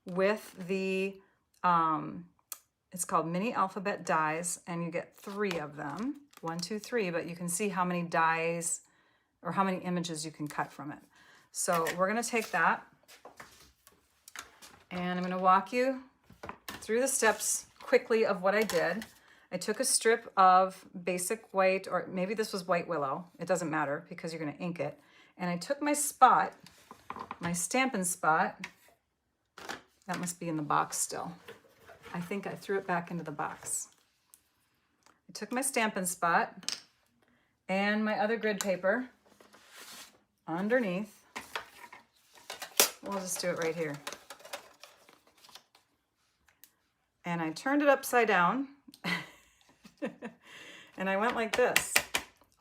with the, it's called Mini Alphabet Dies, and you get 3 of them. 1, 2, 3, but you can see how many dies or how many images you can cut from it. So we're going to take that, and I'm going to walk you through the steps quickly of what I did. I took a strip of basic white, or maybe this was white willow. It doesn't matter because you're going to ink it. And I took my spot, my Stampin' Spot. That must be in the box still. I think I threw it back into the box. I took my Stampin' Spot and my other grid paper underneath. We'll just do it right here. And I turned it upside down and I went like this,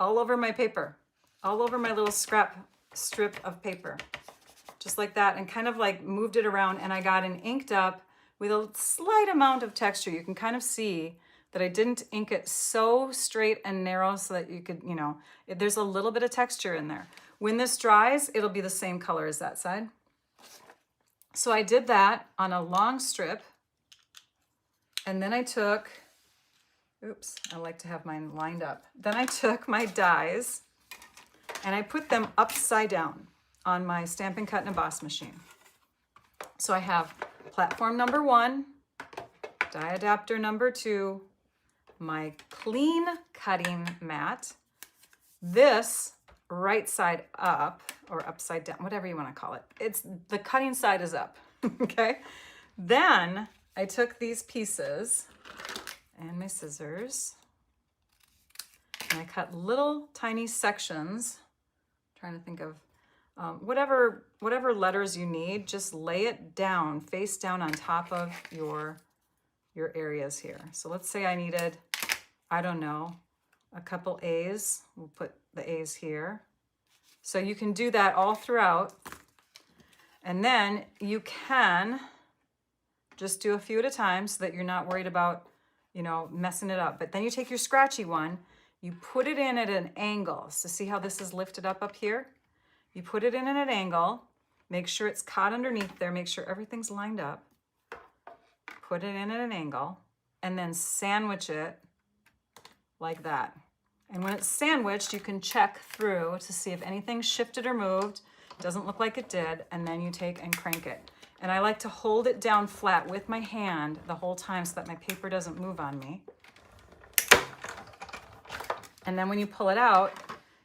all over my paper, all over my little scrap strip of paper, just like that, and kind of like moved it around, and I got an inked up with a slight amount of texture. You can kind of see that I didn't ink it so straight and narrow so that you could, you know, there's a little bit of texture in there. When this dries, it'll be the same color as that side. So I did that on a long strip, and then I took, oops, I like to have mine lined up. Then I took my dies and I put them upside down on my Stampin' Cut and Emboss machine. So I have platform number 1, die adapter number 2, my clean cutting mat, this right side up or upside down, whatever you want to call it. It's the cutting side is up, okay? Then I took these pieces and my scissors and I cut little tiny sections. I'm trying to think of whatever letters you need, just lay it down, face down on top of your areas here. So let's say I needed, I don't know, a couple A's. We'll put the A's here. So you can do that all throughout. And then you can just do a few at a time so that you're not worried about, you know, messing it up. But then you take your scratchy one, you put it in at an angle. So see how this is lifted up here? You put it in at an angle, make sure it's caught underneath there, make sure everything's lined up. Put it in at an angle, and then sandwich it like that. And when it's sandwiched, you can check through to see if anything shifted or moved. Doesn't look like it did, and then you take and crank it. And I like to hold it down flat with my hand the whole time so that my paper doesn't move on me. And then when you pull it out,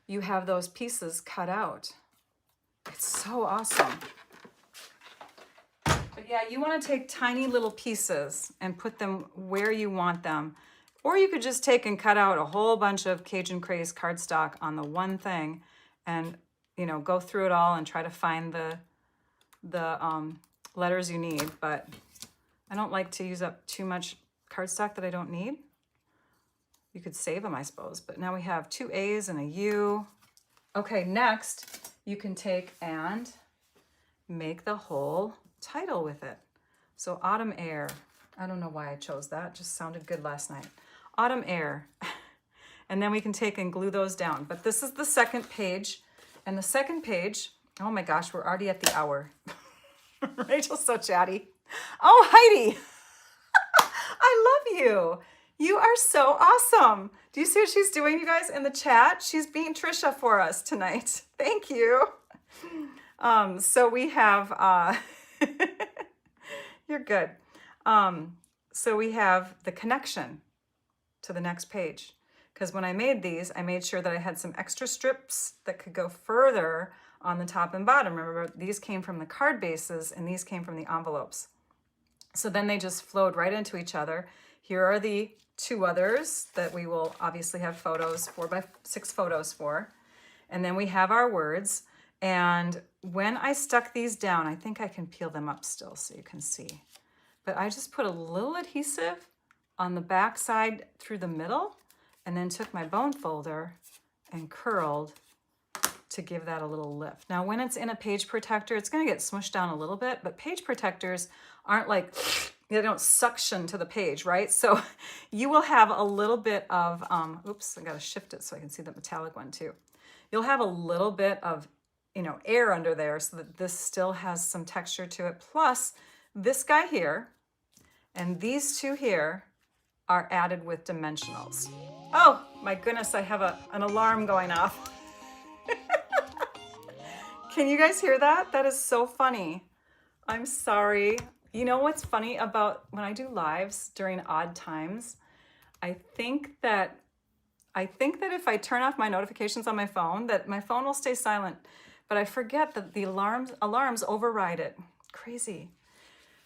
you have those pieces cut out. It's so awesome. But yeah, you want to take tiny little pieces and put them where you want them. Or you could just take and cut out a whole bunch of Cajun Craze cardstock on the one thing and, you know, go through it all and try to find the letters you need. But I don't like to use up too much cardstock that I don't need. You could save them, I suppose. But now we have 2 A's and a U. Okay, next you can take and make the whole title with it. So Autumn Air. I don't know why I chose that. It just sounded good last night. Autumn Air. And then we can take and glue those down. But this is the second page. And the second page, oh my gosh, we're already at the hour. Rachel's so chatty. Oh, Heidi. I love you. You are so awesome. Do you see what she's doing, you guys, in the chat? She's being Trisha for us tonight. Thank you. So we have, you're good. So we have the connection to the next page. Because when I made these, I made sure that I had some extra strips that could go further on the top and bottom. Remember, these came from the card bases and these came from the envelopes. So then they just flowed right into each other. Here are the 2 others that we will obviously have photos, 4x6 photos for. And then we have our words. And when I stuck these down, I think I can peel them up still so you can see. But I just put a little adhesive on the back side through the middle and then took my bone folder and curled to give that a little lift. Now, when it's in a page protector, it's going to get smushed down a little bit, but page protectors aren't like, they don't suction to the page, right? So you will have a little bit of, oops, I got to shift it so I can see the metallic one too. You'll have a little bit of, you know, air under there so that this still has some texture to it. Plus this guy here and these 2 here are added with dimensionals. Oh my goodness, I have an alarm going off. Can you guys hear that? That is so funny. I'm sorry. You know what's funny about when I do lives during odd times? I think that if I turn off my notifications on my phone, that my phone will stay silent, but I forget that the alarms override it. Crazy.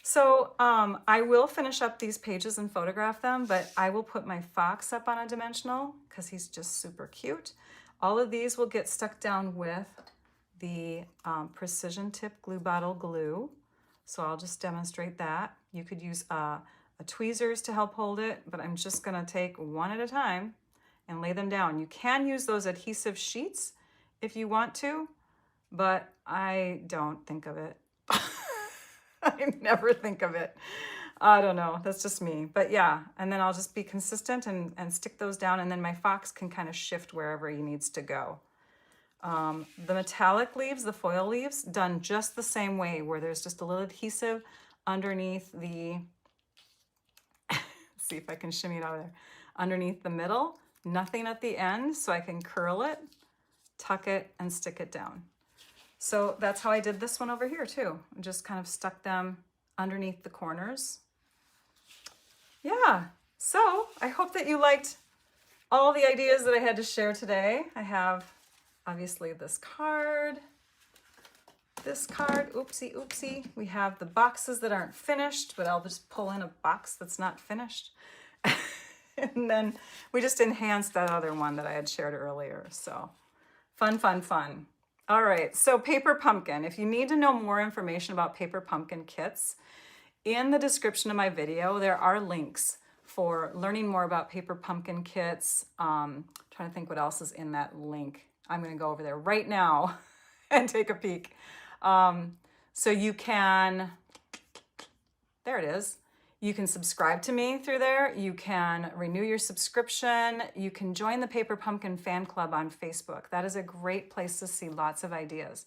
So I will finish up these pages and photograph them, but I will put my fox up on a dimensional because he's just super cute. All of these will get stuck down with the precision tip glue bottle glue. So I'll just demonstrate that. You could use a tweezers to help hold it, but I'm just gonna take one at a time and lay them down. You can use those adhesive sheets if you want to, but I don't think of it. I never think of it. I don't know, that's just me. But yeah, and then I'll just be consistent and stick those down, and then my fox can kind of shift wherever he needs to go. The metallic leaves, the foil leaves, done just the same way, where there's just a little adhesive underneath the, see if I can shimmy it out of there, underneath the middle, nothing at the end, so I can curl it, tuck it, and stick it down. So that's how I did this one over here too. I just kind of stuck them underneath the corners. Yeah, so I hope that you liked all the ideas that I had to share today. I have obviously this card, oopsie, oopsie. We have the boxes that aren't finished, but I'll just pull in a box that's not finished. And then we just enhanced that other one that I had shared earlier. So fun, fun, fun. All right, so paper pumpkin. If you need to know more information about paper pumpkin kits, in the description of my video, there are links for learning more about paper pumpkin kits. Trying to think what else is in that link. I'm gonna go over there right now and take a peek. So you can, there it is. You can subscribe to me through there. You can renew your subscription. You can join the Paper Pumpkin fan club on Facebook. That is a great place to see lots of ideas.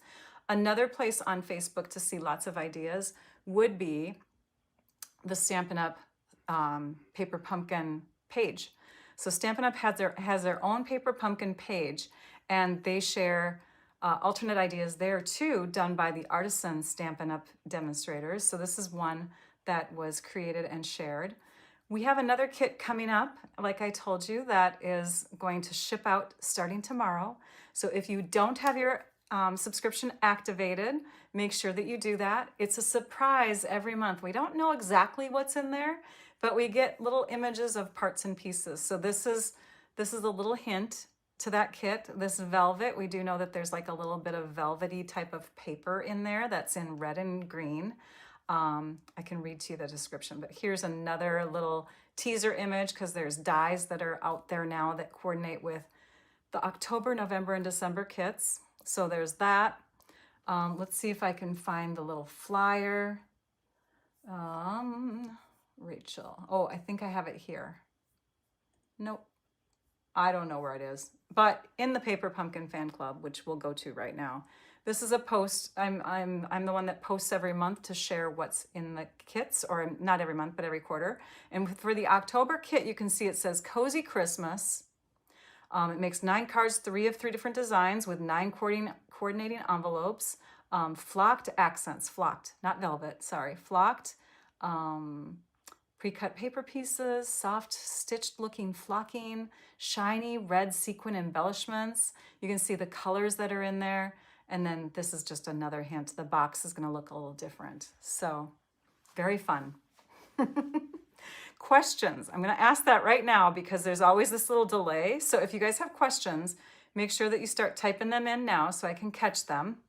Another place on Facebook to see lots of ideas would be the Stampin' Up Paper Pumpkin page. So Stampin' Up has their own Paper Pumpkin page, and they share alternate ideas there too, done by the artisan Stampin' Up demonstrators. So this is one that was created and shared. We have another kit coming up, like I told you, that is going to ship out starting tomorrow. So if you don't have your subscription activated, make sure that you do that. It's a surprise every month. We don't know exactly what's in there, but we get little images of parts and pieces. So this is a little hint to that kit. This velvet, we do know that there's like a little bit of velvety type of paper in there that's in red and green. I can read to you the description, but here's another little teaser image because there's dies that are out there now that coordinate with the October, November, and December kits. So there's that. Let's see if I can find the little flyer. Rachel. Oh, I think I have it here. Nope. I don't know where it is, but in the Paper Pumpkin fan club, which we'll go to right now. This is a post. I'm the one that posts every month to share what's in the kits, or not every month, but every quarter. And for the October kit, you can see it says Cozy Christmas. It makes 9 cards, 3 of 3 different designs with 9 coordinating envelopes, flocked accents, flocked, not velvet, sorry, flocked, pre-cut paper pieces, soft stitched looking flocking, shiny red sequin embellishments. You can see the colors that are in there. And then this is just another hint. The box is gonna look a little different. So very fun. Questions. I'm gonna ask that right now because there's always this little delay. So if you guys have questions, make sure that you start typing them in now so I can catch them.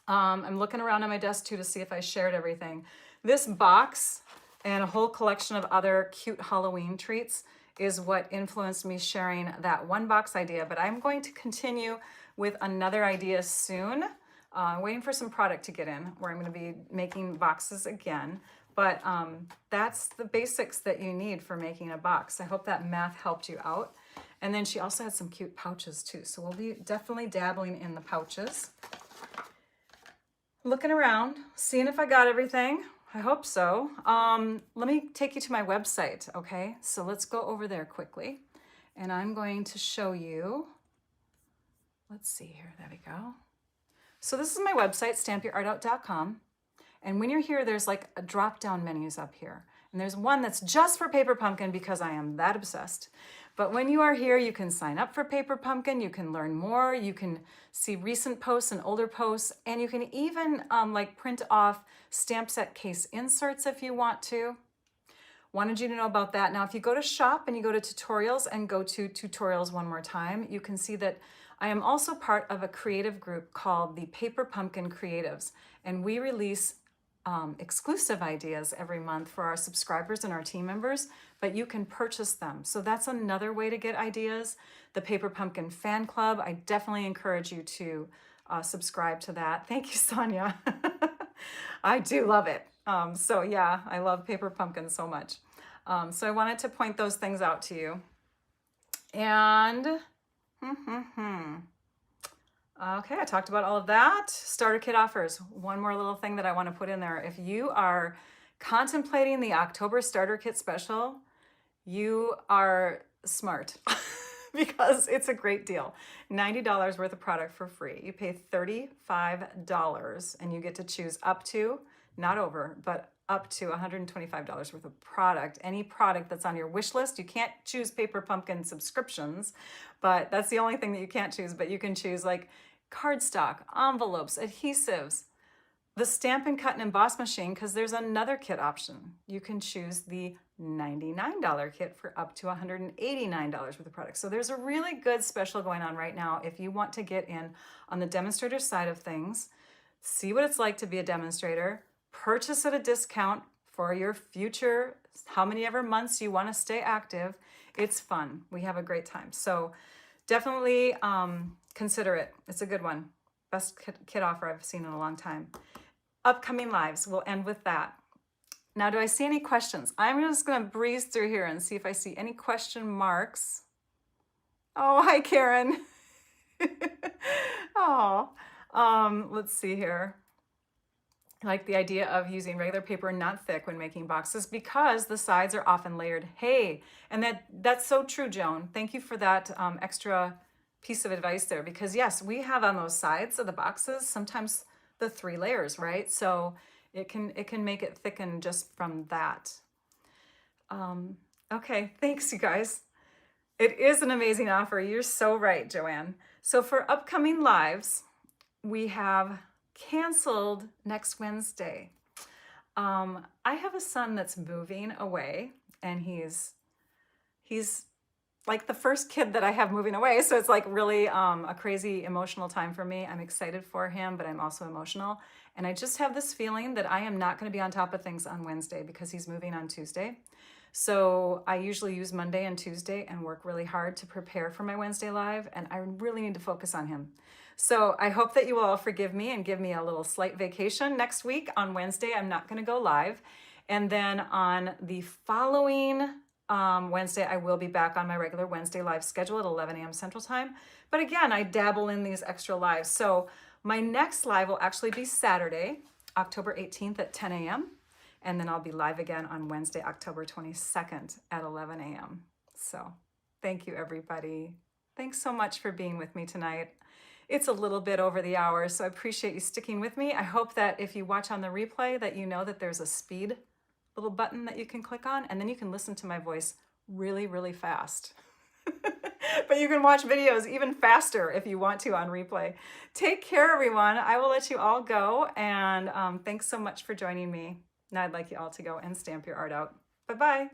I'm looking around on my desk too to see if I shared everything. This box and a whole collection of other cute Halloween treats is what influenced me sharing that one box idea, but I'm going to continue with another idea soon. Waiting for some product to get in where I'm going to be making boxes again. But that's the basics that you need for making a box. I hope that math helped you out. And then she also had some cute pouches too. So we'll be definitely dabbling in the pouches. Looking around, seeing if I got everything. I hope so. Let me take you to my website, okay? So let's go over there quickly. And I'm going to show you, let's see here, there we go. So this is my website, stampyourartout.com. And when you're here, there's like a drop-down menus up here. And there's one that's just for Paper Pumpkin because I am that obsessed. But when you are here, you can sign up for Paper Pumpkin, you can learn more, you can see recent posts and older posts, and you can even like print off stamp set case inserts if you want to. Wanted you to know about that. Now, if you go to shop and you go to tutorials and go to tutorials one more time, you can see that I am also part of a creative group called the Paper Pumpkin Creatives, and we release exclusive ideas every month for our subscribers and our team members, but you can purchase them. So that's another way to get ideas. The Paper Pumpkin Fan Club, I definitely encourage you to subscribe to that. Thank you, Sonia. I do love it. So yeah, I love Paper Pumpkin so much. So I wanted to point those things out to you. And okay, I talked about all of that. Starter kit offers. One more little thing that I want to put in there. If you are contemplating the October starter kit special, you are smart because it's a great deal. $90 worth of product for free. You pay $35 and you get to choose up to, not over, but up to $125 worth of product. Any product that's on your wish list. You can't choose Paper Pumpkin subscriptions, but that's the only thing that you can't choose. But you can choose like cardstock, envelopes, adhesives, the Stampin' Cut and Emboss machine, because there's another kit option. You can choose the $99 kit for up to $189 worth of product. So there's a really good special going on right now if you want to get in on the demonstrator side of things, see what it's like to be a demonstrator, purchase at a discount for your future, how many ever months you want to stay active. It's fun. We have a great time. So definitely consider it. It's a good one. Best kit offer I've seen in a long time. Upcoming lives, we'll end with that. Now, do I see any questions? I'm just going to breeze through here and see if I see any question marks. Oh, hi, Karen. Oh, let's see here. I like the idea of using regular paper, not thick, when making boxes because the sides are often layered. Hey, and that's so true, Joan. Thank you for that extra piece of advice there, because yes, we have on those sides of the boxes sometimes the 3 layers, right? So it can make it thicken just from that. Okay, thanks, you guys. It is an amazing offer. You're so right, Joanne. So for upcoming lives, we have canceled next Wednesday. I have a son that's moving away, and he's like the first kid that I have moving away. So it's like really a crazy emotional time for me. I'm excited for him, but I'm also emotional. And I just have this feeling that I am not going to be on top of things on Wednesday because he's moving on Tuesday. So I usually use Monday and Tuesday and work really hard to prepare for my Wednesday live. And I really need to focus on him. So I hope that you will all forgive me and give me a little slight vacation next week. On Wednesday, I'm not going to go live. And then on the following Wednesday, I will be back on my regular Wednesday live schedule at 11 a.m. Central Time. But again, I dabble in these extra lives. So my next live will actually be Saturday, October 18th at 10 a.m. And then I'll be live again on Wednesday, October 22nd at 11 a.m. So thank you, everybody. Thanks so much for being with me tonight. It's a little bit over the hour, so I appreciate you sticking with me. I hope that if you watch on the replay that you know that there's a speed little button that you can click on, and then you can listen to my voice really, really fast. But you can watch videos even faster if you want to on replay. Take care, everyone. I will let you all go, and thanks so much for joining me. Now I'd like you all to go and stamp your art out. Bye-bye.